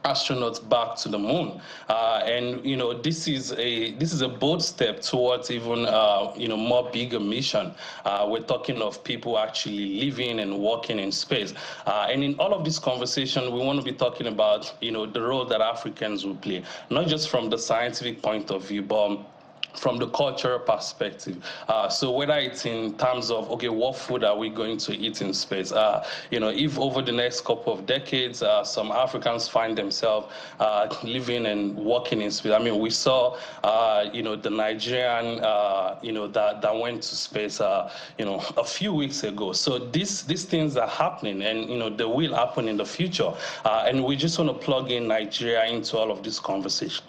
astronauts back to the moon, and this is a bold step towards even more bigger mission. We're talking of people actually living and working in space, and in all of this conversation, we want to be talking about the role that Africans will play, not just from the scientific point of view, but from the cultural perspective. So whether it's in terms of, okay, what food are we going to eat in space? If over the next couple of decades, some Africans find themselves living and working in space. I mean, we saw, the Nigerian, that went to space, a few weeks ago. So these things are happening, and, they will happen in the future. And we just want to plug in Nigeria into all of this conversation,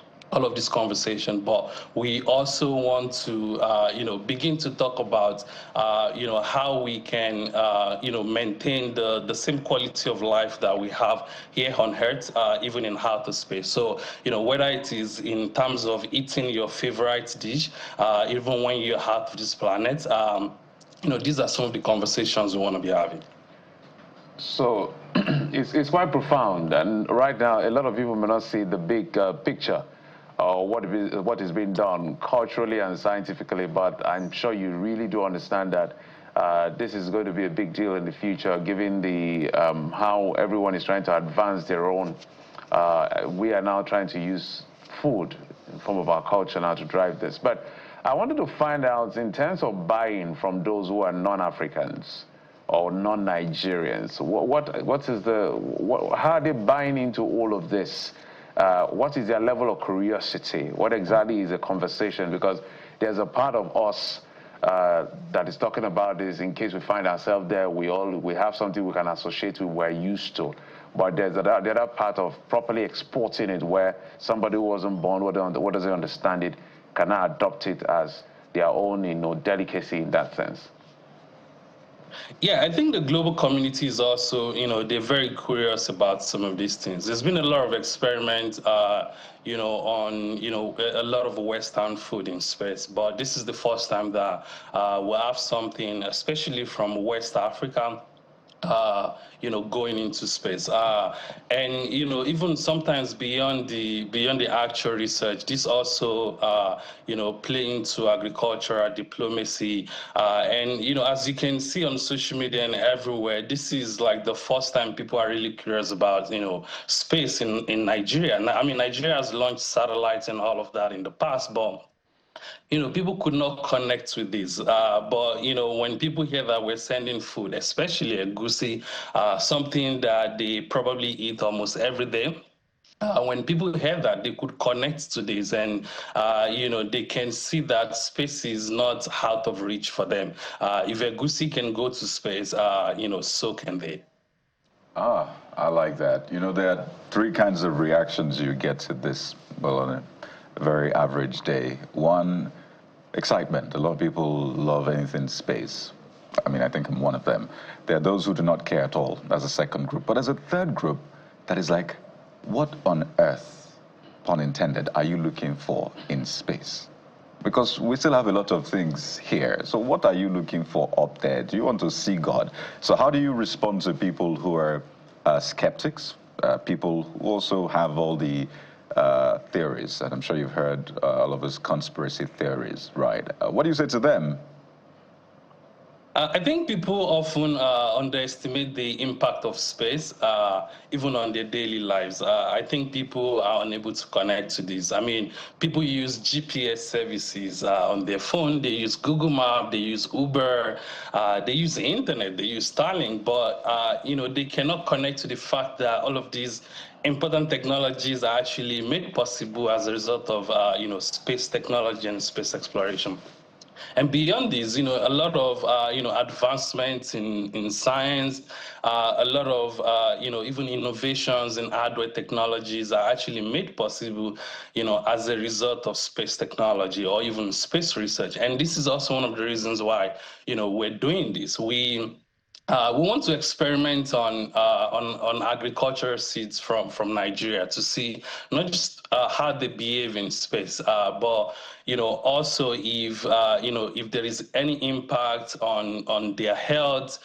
but we also want to, begin to talk about, how we can, maintain the same quality of life that we have here on Earth, even in outer space. So, whether it is in terms of eating your favorite dish, even when you're out of this planet, these are some of the conversations we want to be having. So it's quite profound, and right now a lot of people may not see the big picture. What is being done culturally and scientifically, but I'm sure you really do understand that this is going to be a big deal in the future, given the how everyone is trying to advance their own. We are now trying to use food in form of our culture now to drive this. But I wanted to find out, in terms of buying from those who are non-Africans or non-Nigerians, how are they buying into all of this? What is their level of curiosity? What exactly is the conversation? Because there's a part of us that is talking about this in case we find ourselves there, we have something we can associate with, we're used to. But there's the other part of properly exporting it, where somebody who wasn't born, what doesn't understand it, cannot adopt it as their own, delicacy in that sense. Yeah, I think the global community is also, they're very curious about some of these things. There's been a lot of experiments, on, a lot of Western food in space, but this is the first time that we'll have something, especially from West Africa, going into space, and even sometimes beyond the actual research, this also play into agricultural diplomacy, and as you can see on social media and everywhere, this is like the first time people are really curious about space in Nigeria. I mean, Nigeria has launched satellites and all of that in the past, but people could not connect with this. But, when people hear that we're sending food, especially Egusi, something that they probably eat almost every day, when people hear that, they could connect to this, and, they can see that space is not out of reach for them. If Egusi can go to space, so can they. I like that. There are three kinds of reactions you get to this, on a very average day. One, excitement. A lot of people love anything space. I mean, I think I'm one of them. There are those who do not care at all. That's a second group. But there's a third group that is like, what on earth, pun intended, are you looking for in space? Because we still have a lot of things here. So what are you looking for up there? Do you want to see God? So how do you respond to people who are skeptics, people who also have all the theories, and I'm sure you've heard all of those conspiracy theories, right? What do you say to them? I think people often underestimate the impact of space, even on their daily lives. I think people are unable to connect to this. I mean, people use GPS services on their phone. They use Google Maps. They use Uber. They use the internet. They use Starlink. But they cannot connect to the fact that all of these important technologies are actually made possible as a result of space technology and space exploration. And beyond this, a lot of, advancements in science, a lot of, even innovations in hardware technologies are actually made possible, as a result of space technology or even space research. And this is also one of the reasons why, we're doing this. We want to experiment on agricultural seeds from Nigeria to see not just how they behave in space, but also if there is any impact on their health,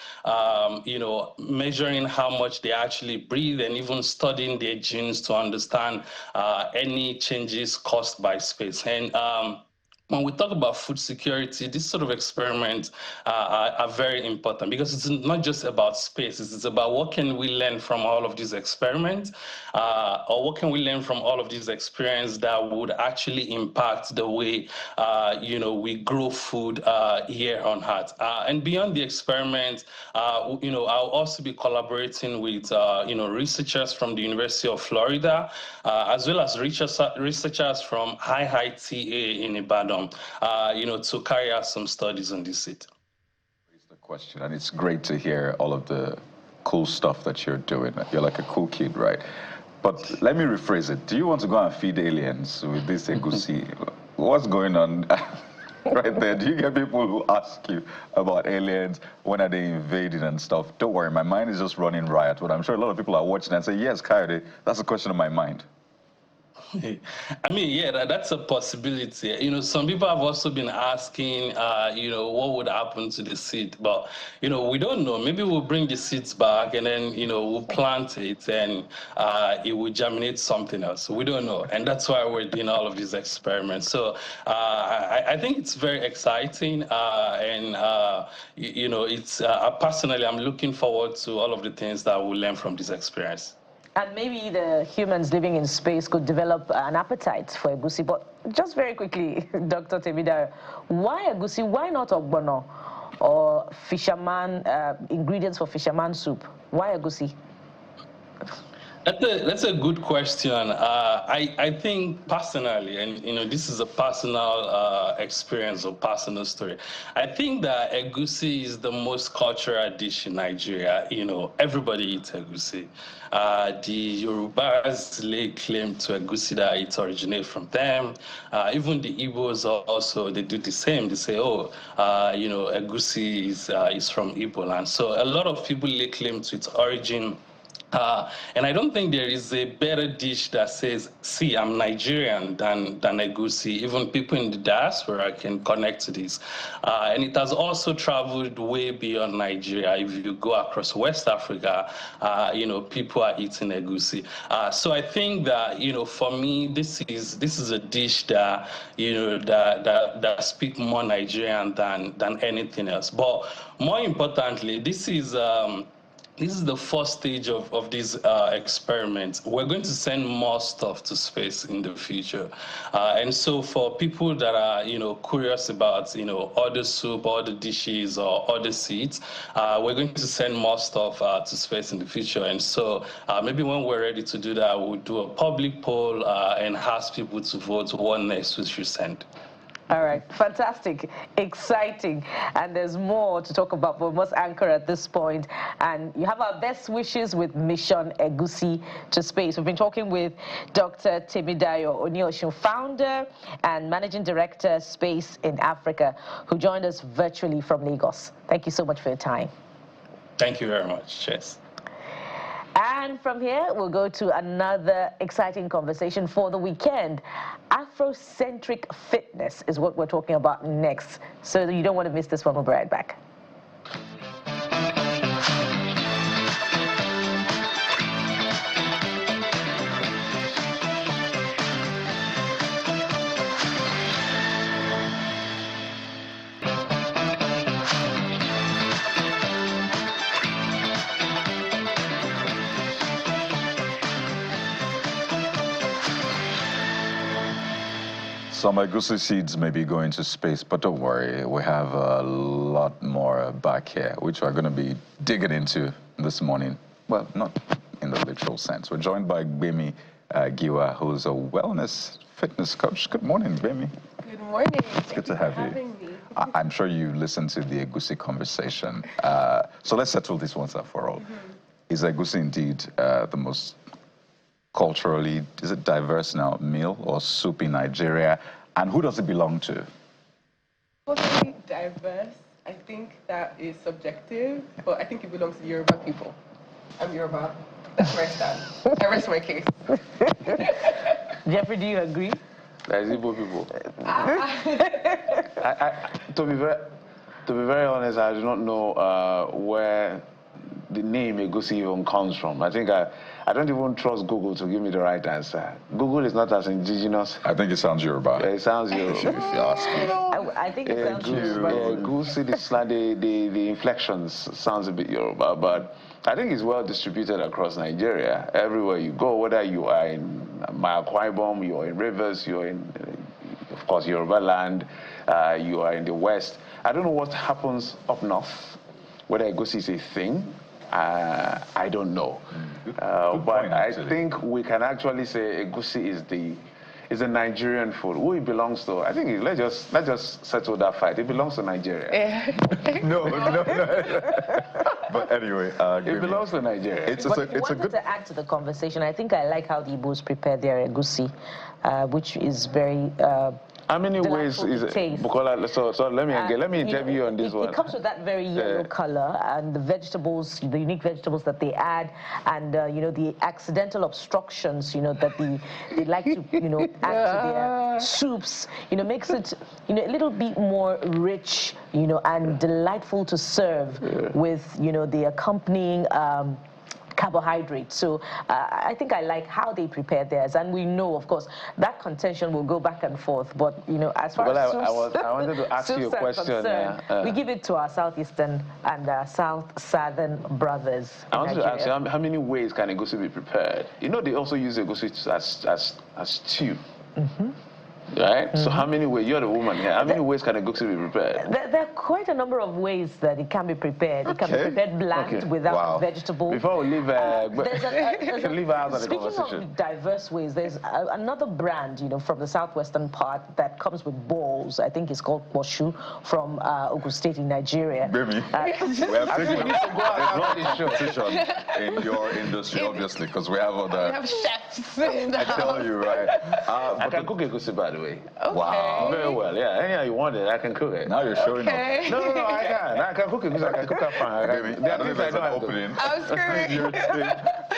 measuring how much they actually breathe, and even studying their genes to understand any changes caused by space. And when we talk about food security, these sort of experiments are very important, because it's not just about space. It's about what can we learn from all of these experiments, or what can we learn from all of these experiences that would actually impact the way, we grow food here on Earth. And beyond the experiments, I'll also be collaborating with, researchers from the University of Florida, as well as researchers from IITA in Ibadan, to carry out some studies on this seed. It's the question, and it's great to hear all of the cool stuff that you're doing. You're like a cool kid, right? But let me rephrase it. Do you want to go and feed aliens with this Egusi? What's going on right there? Do you get people who ask you about aliens? When are they invading and stuff? Don't worry, my mind is just running riot. But I'm sure a lot of people are watching and say, yes, Coyote, that's a question on my mind. I mean, yeah, that's a possibility. Some people have also been asking, what would happen to the seed? But, we don't know. Maybe we'll bring the seeds back and then, we'll plant it and it will germinate something else. We don't know. And that's why we're doing all of these experiments. So I think it's very exciting. It's personally, I'm looking forward to all of the things that we'll learn from this experience. And maybe the humans living in space could develop an appetite for Egusi. But just very quickly, Dr. Temidayo, why Egusi? Why not ogbono or fisherman, ingredients for fisherman soup? Why Egusi? That's a good question. I think personally, and this is a personal experience or personal story, I think that Egusi is the most cultural dish in Nigeria. Everybody eats Egusi. The Yorubas lay claim to Egusi that it originates from them. Even the Igbos also, they do the same. They say, Egusi is from Igbo land. So a lot of people lay claim to its origin. And I don't think there is a better dish that says, see, I'm Nigerian than Egusi. Even people in the diaspora can connect to this. And it has also traveled way beyond Nigeria. If you go across West Africa, people are eating Egusi. So I think that, for me, this is a dish that, that speaks more Nigerian than anything else. But more importantly, this is the first stage of these experiments. We're going to send more stuff to space in the future. And so for people that are, curious about, other soup, other dishes, or other seeds, we're going to send more stuff to space in the future. And so maybe when we're ready to do that, we'll do a public poll and ask people to vote what next we should send. All right, fantastic, exciting, and there's more to talk about, but we must anchor at this point. And you have our best wishes with Mission Egusi to Space. We've been talking with Dr. Temidayo Onioshin, founder and managing director, Space in Africa, who joined us virtually from Lagos. Thank you so much for your time. Thank you very much. Cheers. And from here, we'll go to another exciting conversation for the weekend. Afrocentric fitness is what we're talking about next. So you don't want to miss this one. We'll be right back. Some Egusi seeds may be going to space, but don't worry, we have a lot more back here, which we're going to be digging into this morning. Well, not in the literal sense. We're joined by Gbemi Giwa, who's a wellness fitness coach. Good morning, Gbemi. Good morning. It's good to have you. I'm sure you listened to the Egusi conversation. So let's settle this once and for all. Is Egusi indeed the most culturally, is it diverse now, meal or soup in Nigeria? And who does it belong to? Culturally diverse, I think that is subjective, but I think it belongs to Yoruba people. I'm Yoruba. That's where I stand. I rest my case. Jeffrey, do you agree? That is Igbo people. To be very honest, I do not know where the name Egusi even comes from. I think I don't even trust Google to give me the right answer. Google is not as indigenous. I think it sounds Yoruba. Yeah, it sounds Yoruba. If you ask me. I think it sounds Yoruba. Egusi, the slang, the inflections sounds a bit Yoruba, but I think it's well distributed across Nigeria. Everywhere you go, whether you are in Akwa Ibom, you're in Rivers, you're in, of course, Yoruba land, you are in the West. I don't know what happens up north, whether Egusi is a thing. I don't know. Good but point, I think we can actually say Egusi is a Nigerian food. Who it belongs to? I think let's just settle that fight. It belongs to Nigeria. No. But anyway, it belongs to Nigeria. It's a good to add to the conversation. I think I like how the Igbos prepare their Egusi, which is very. How many ways is it? Bukola, so let me interview you on this one. It comes with that very yellow color and the vegetables, the unique vegetables that they add, and the accidental obstructions, that they like to, add to their soups. Makes it, a little bit more rich, and delightful to serve with, the accompanying. Carbohydrates. So I think I like how they prepare theirs, and we know, of course, that contention will go back and forth. But as far as I wanted to ask you a question. We give it to our southeastern and southern brothers. I wanted to ask you how many ways can Egusi be prepared? They also use Egusi as stew. Right? So how many ways, you're the woman here, how many ways can Egusi be prepared? There are quite a number of ways that it can be prepared. It can be prepared bland without vegetables. Before we leave, leave out of the conversation. Speaking of diverse ways, there's another brand, from the southwestern part that comes with balls. I think it's called Boshu from Ogun State in Nigeria. Baby, we have taken competition in your industry, obviously, because we have other... We have chefs. I tell you, right? I can cook Egusi, by the way. Okay. Wow. Very well, yeah. Anyhow you want it, I can cook it. Now you're showing up. No, I can cook it because I can cook it fine. I don't know if there's an opening. I'm screaming.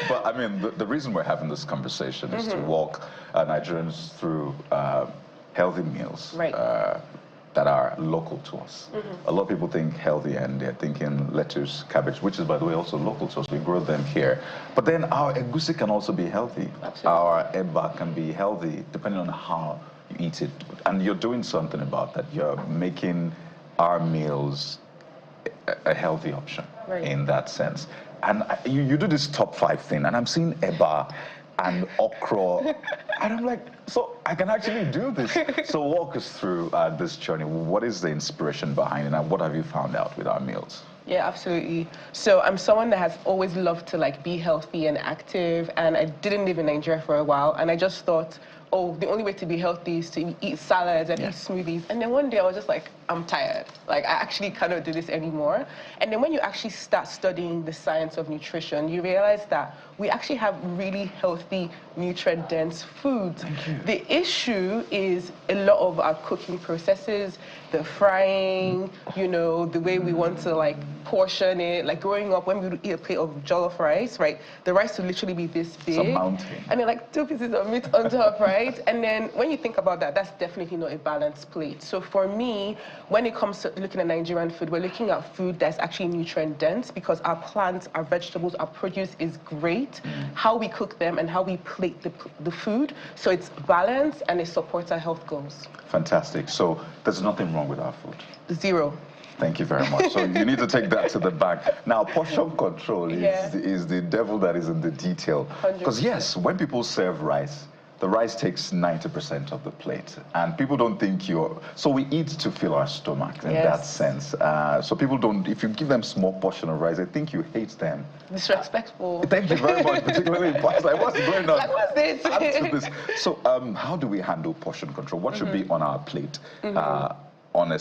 But I mean, the reason we're having this conversation is to walk Nigerians through healthy meals that are local to us. A lot of people think healthy and they're thinking lettuce, cabbage, which is, by the way, also local to us. We grow them here. But then our Egusi can also be healthy. Absolutely. Our eba can be healthy depending on how you eat it. And you're doing something about that. You're making our meals a healthy option in that sense. And you do this top 5 thing, and I'm seeing eba and okra, and I'm like, so I can actually do this. So walk us through this journey. What is the inspiration behind it, and what have you found out with our meals? Yeah, absolutely. So I'm someone that has always loved to be healthy and active, and I didn't live in Nigeria for a while, and I just thought, the only way to be healthy is to eat salads and eat smoothies. And then one day I was just like, I'm tired. I actually cannot do this anymore. And then when you actually start studying the science of nutrition, you realize that we actually have really healthy, nutrient-dense foods. The issue is a lot of our cooking processes, the frying, the way we want to portion it. Like growing up, when we would eat a plate of jollof rice, right? The rice would literally be this big. It's a mountain. And then 2 pieces of meat on top, right? And then when you think about that, that's definitely not a balanced plate. So for me, when it comes to looking at Nigerian food, we're looking at food that's actually nutrient dense because our plants, our vegetables, our produce is great. How we cook them and how we plate the food. So it's balanced and it supports our health goals. Fantastic. So there's nothing wrong with our food? Zero. Thank you very much. So you need to take that to the bank. Now, portion control is the devil that is in the detail. Because yes, when people serve rice, the rice takes 90% of the plate, and people don't think you're. So we eat to fill our stomach in that sense. So people don't. If you give them small portion of rice, they think you hate them. Disrespectful. Thank you very much, particularly in parts like what's going on. Like what's this? After this. So how do we handle portion control? What should be on our plate? On a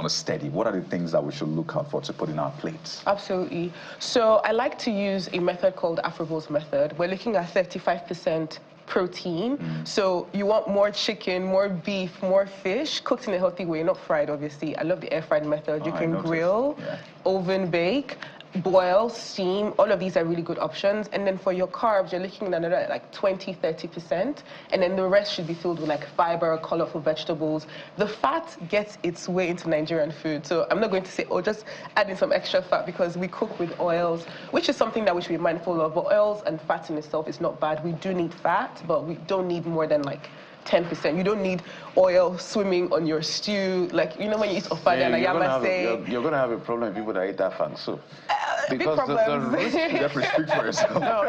steady, what are the things that we should look out for to put in our plates? Absolutely. So I like to use a method called Afro's method. We're looking at 35% protein. So you want more chicken, more beef, more fish, cooked in a healthy way, not fried, obviously. I love the air fried method. You can grill, oven bake, boil, steam, all of these are really good options. And then for your carbs, you're looking at another like 20-30%. And then the rest should be filled with like fiber, colorful vegetables. The fat gets its way into Nigerian food. So I'm not going to say, oh, just add in some extra fat, because we cook with oils, which is something that we should be mindful of. But oils and fat in itself is not bad. We do need fat, but we don't need more than like 10%. You don't need oil swimming on your stew. Like, you know, when you eat ofada and ayama, you're going to have a problem with people that eat that fang soup. Because you have to speak for yourself. No.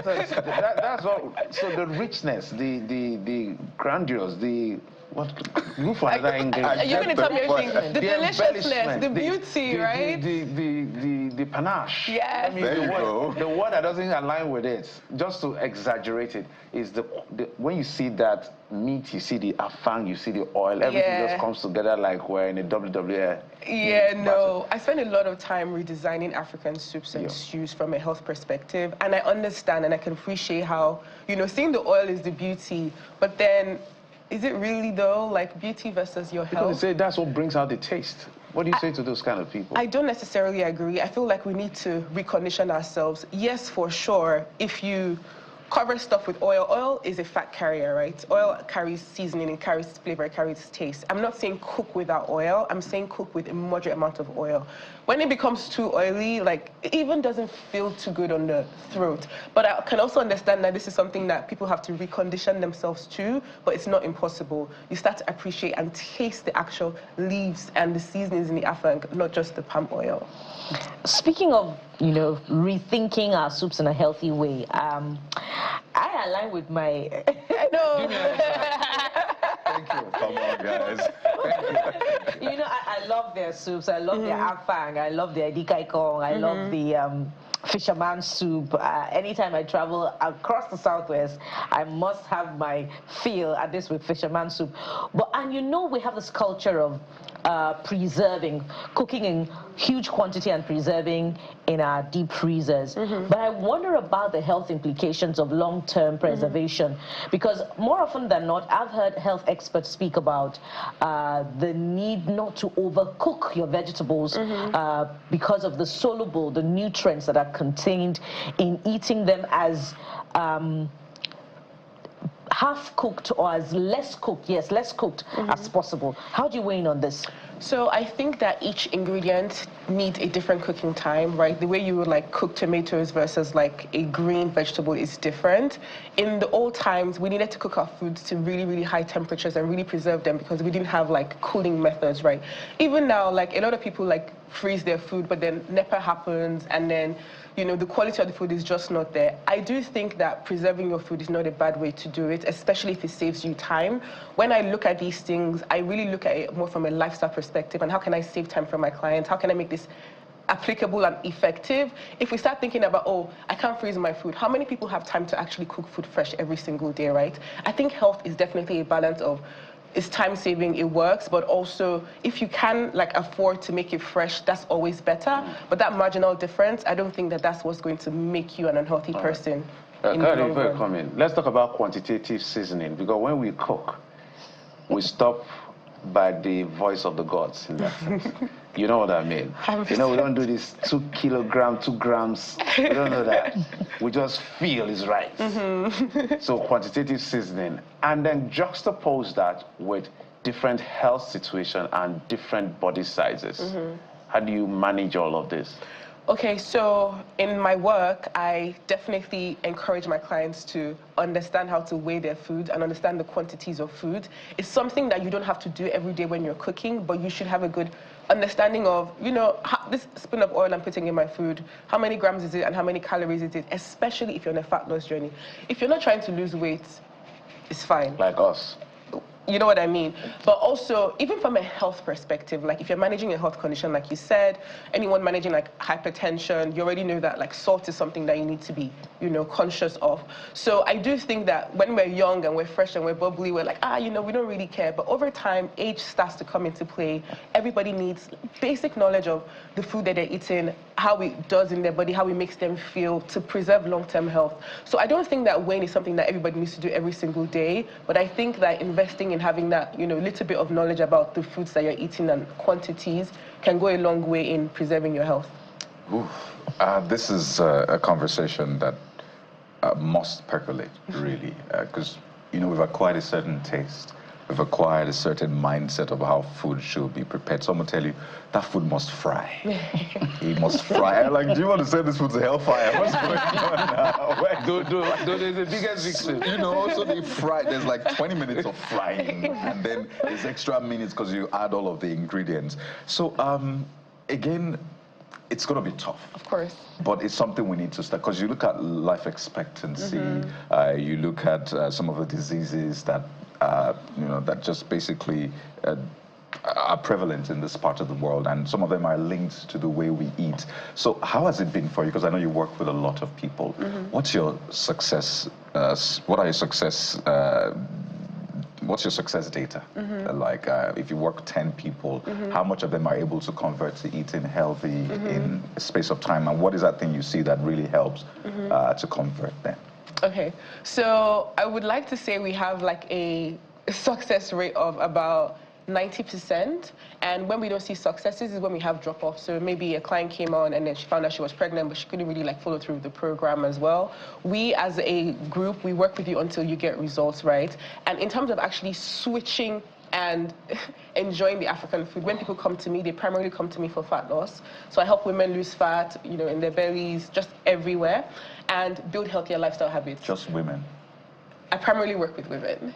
That's what. So the richness, the grandeurs, the what? Look for another English. You're going to tell me everything. The deliciousness, the beauty, right? The panache. Yes. I mean, the word that doesn't align with it, just to exaggerate it, is the when you see that meat, you see the afang, you see the oil, everything just comes together like we're in a WWE. Yeah, no. I spend a lot of time redesigning African soups and stews from a health perspective, and I understand and I can appreciate how, you know, seeing the oil is the beauty, but then is it really though, like beauty versus your health? Because they say that's what brings out the taste. What do you say to those kind of people? I don't necessarily agree. I feel like we need to recondition ourselves. Yes, for sure, if you cover stuff with oil. Oil is a fat carrier, right? Oil carries seasoning, it carries flavor, it carries taste. I'm not saying cook without oil. I'm saying cook with a moderate amount of oil. When it becomes too oily, like, it even doesn't feel too good on the throat. But I can also understand that this is something that people have to recondition themselves to, but it's not impossible. You start to appreciate and taste the actual leaves and the seasonings in the afang, not just the palm oil. Speaking of, you know, rethinking our soups in a healthy way, I align with my... I know. Thank you. Come on, guys. Thank you. You know, I love their soups. I love their afang. I love their dikaikong. I love the fisherman soup. Anytime I travel across the Southwest, I must have my feel at this with fisherman soup. And you know, we have this culture of preserving, cooking in huge quantity and preserving in our deep freezers. But I wonder about the health implications of long-term preservation, because more often than not, I've heard health experts speak about the need not to overcook your vegetables because of the soluble, the nutrients that are contained in eating them as half-cooked or as less cooked, less cooked as possible. How do you weigh in on this? So I think that each ingredient needs a different cooking time, right? The way you would like cook tomatoes versus like a green vegetable is different. In the old times, we needed to cook our foods to really, really high temperatures and really preserve them because we didn't have like cooling methods, right? Even now, like a lot of people like freeze their food, but then NEPA happens and then, you know, the quality of the food is just not there. I do think that preserving your food is not a bad way to do it, especially if it saves you time. When I look at these things, I really look at it more from a lifestyle perspective and how can I save time for my clients? How can I make this applicable and effective? If we start thinking about, oh, I can't freeze my food, how many people have time to actually cook food fresh every single day, right? I think health is definitely a balance of it's time saving, it works, but also if you can like afford to make it fresh, that's always better. But that marginal difference, I don't think that that's what's going to make you an unhealthy person. Let's talk about quantitative seasoning, because when we cook, we stop by the voice of the gods in that sense. You know what I mean? You know, we don't do this 2 kilograms, 2 grams. We don't know that. We just feel it's right. So quantitative seasoning. And then juxtapose that with different health situation and different body sizes. How do you manage all of this? Okay, so in my work, I definitely encourage my clients to understand how to weigh their food and understand the quantities of food. It's something that you don't have to do every day when you're cooking, but you should have a good understanding of, you know, this spoon of oil I'm putting in my food, how many grams is it and how many calories is it, especially if you're on a fat loss journey. If you're not trying to lose weight, it's fine. Like us. You know what I mean? But also, even from a health perspective, like if you're managing a health condition, like you said, anyone managing like hypertension, you already know that like salt is something that you need to be, you know, conscious of. So I do think that when we're young and we're fresh and we're bubbly, we're like, you know, we don't really care. But over time, age starts to come into play. Everybody needs basic knowledge of the food that they're eating, how it does in their body, how it makes them feel to preserve long-term health. So I don't think that weighing is something that everybody needs to do every single day, but I think that investing in having that, you know, little bit of knowledge about the foods that you're eating and quantities can go a long way in preserving your health. This is a conversation that must percolate, really, because, you know, we've acquired a certain taste. We've acquired a certain mindset of how food should be prepared. Some will tell you, that food must fry. It must fry. I'm like, do you want to say this food's a hellfire? What's going on now? There's the biggest victim. You know, so they fry. There's like 20 minutes of frying, and then there's extra minutes because you add all of the ingredients. So, again, it's going to be tough. Of course. But it's something we need to start, because you look at life expectancy, you look at some of the diseases that you know, that just basically are prevalent in this part of the world, and some of them are linked to the way we eat. So how has it been for you? Because I know you work with a lot of people. What's your success? What are your success? What's your success data? Like, if you work 10 people, how much of them are able to convert to eating healthy in a space of time? And what is that thing you see that really helps to convert them? Okay, so I would like to say we have like a success rate of about 90%, and when we don't see successes is when we have drop-offs. So maybe a client came on and then she found out she was pregnant, but she couldn't really like follow through with the program as well. We as a group, we work with you until you get results, right? And in terms of actually switching and enjoying the African food, when people come to me, they primarily come to me for fat loss. So I help women lose fat, you know, in their bellies, just everywhere, and build healthier lifestyle habits. Just women? I primarily work with women.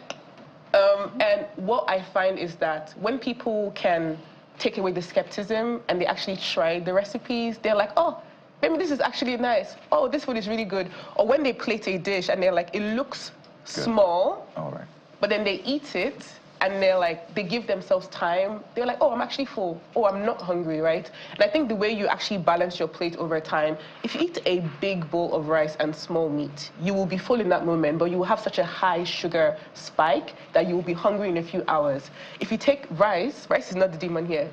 And what I find is that when people can take away the skepticism and they actually try the recipes, they're like, oh, maybe this is actually nice. Oh, this food is really good. Or when they plate a dish and they're like, it looks small, but then they eat it, and they're like, they give themselves time. They're like, oh, I'm actually full. Oh, I'm not hungry, right? And I think the way you actually balance your plate over time, if you eat a big bowl of rice and small meat, you will be full in that moment, but you will have such a high sugar spike that you will be hungry in a few hours. If you take rice is not the demon here.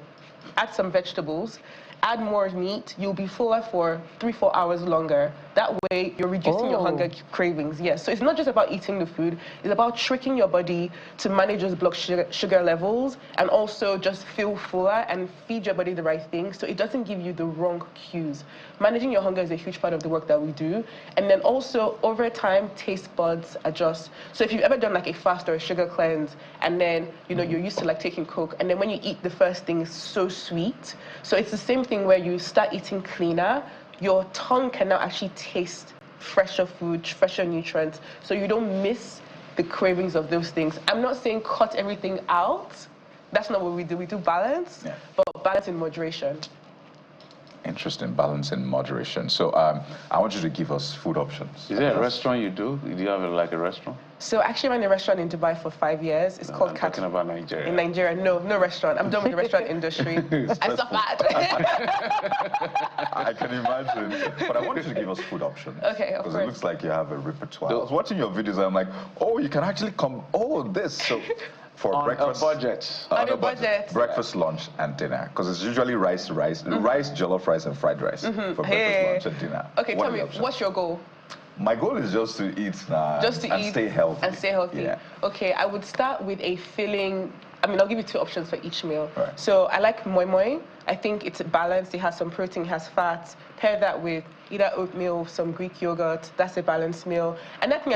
Add some vegetables, add more meat, you'll be fuller for 3-4 hours longer. That way, you're reducing your hunger cravings. Yes, so it's not just about eating the food, it's about tricking your body to manage those blood sugar levels and also just feel fuller and feed your body the right things so it doesn't give you the wrong cues. Managing your hunger is a huge part of the work that we do. And then also, over time, taste buds adjust. So if you've ever done like a fast or a sugar cleanse, and then, you know, you're used to like taking Coke, and then when you eat the first thing, it's so sweet. So it's the same thing where you start eating cleaner, your tongue can now actually taste fresher food, fresher nutrients, so you don't miss the cravings of those things. I'm not saying cut everything out. That's not what we do. We do balance, but balance in moderation. Interesting, balance in moderation. So I want you to give us food options. Is there a restaurant you do? Do you have like a restaurant? So I actually ran a restaurant in Dubai for 5 years. It's called talking about Nigeria. In Nigeria, no restaurant. I'm done with the restaurant industry. I suffered. I can imagine. But I want you to give us food options. Okay, of course. Because it looks like you have a repertoire. I was watching your videos and I'm like, oh, you can actually come, this. So for breakfast. On a budget. On a budget. Breakfast, lunch, and dinner. Because it's usually rice, jollof rice, and fried rice for breakfast, lunch, and dinner. Okay, tell me, what's your goal? My goal is just to eat and stay healthy. And stay healthy. Yeah. Okay, I would start with a filling. I mean, I'll give you 2 options for each meal. Right. So I like moi moi. I think it's balanced. It has some protein, it has fats. Pair that with either oatmeal, some Greek yogurt. That's a balanced meal. And that thing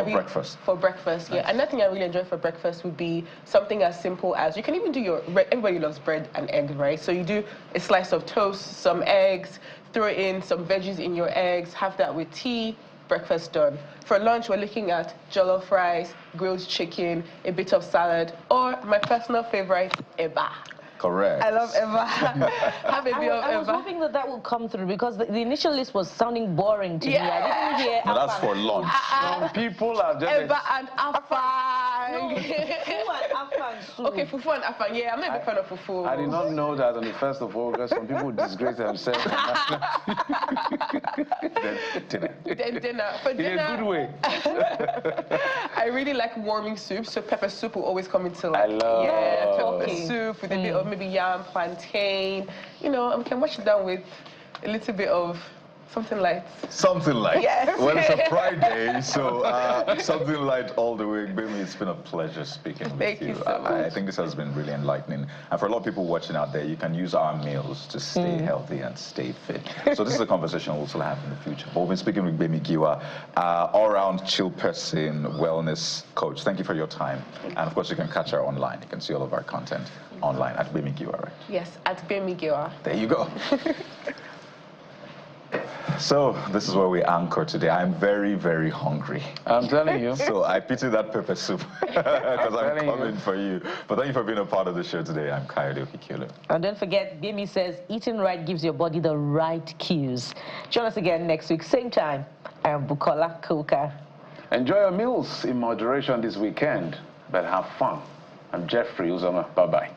for breakfast, yeah. And that thing I really enjoy for breakfast would be something as simple as, you can even do everybody loves bread and egg, right? So you do a slice of toast, some eggs, throw in some veggies in your eggs, have that with tea. Breakfast done. For lunch, we're looking at jollof rice, grilled chicken, a bit of salad, or my personal favorite, eba. Correct. I love eba. Have a bit of eba. I was hoping that would come through because the initial list was sounding boring to me. I didn't hear no, that's for lunch. Some people are just... Eba and afar. afang. Fufu and afang soup. Okay, fufu and afang. Yeah, I'm not a big fan of fufu. I did not know that on the 1st of August, some people disgrace themselves. Then dinner. For dinner, in a good way. I really like warming soup, so pepper soup will always come into like, I love pepper soup with a bit of maybe yam, plantain. You know, I can wash it down with a little bit of something light. Something light. Yes. Well, it's a Friday, so something light all the way. Baby, it's been a pleasure speaking with you. Thank you so much. I think this has been really enlightening. And for a lot of people watching out there, you can use our meals to stay healthy and stay fit. So this is a conversation we'll still have in the future. But we've been speaking with Bemi Giwa, all-round chill person, wellness coach. Thank you for your time. And of course, you can catch her online. You can see all of our content online at Bemi Giwa, right? Yes, at Bemi Giwa. There you go. So this is where we anchor today. I'm very, very hungry. I'm telling you. So I pity that pepper soup because I'm coming for you. But thank you for being a part of the show today. I'm Kayode Okikilo. And don't forget, Bimi says eating right gives your body the right cues. Join us again next week, same time. I'm Bukola Kuka. Enjoy your meals in moderation this weekend, but have fun. I'm Jeffrey Uzoma. Bye-bye.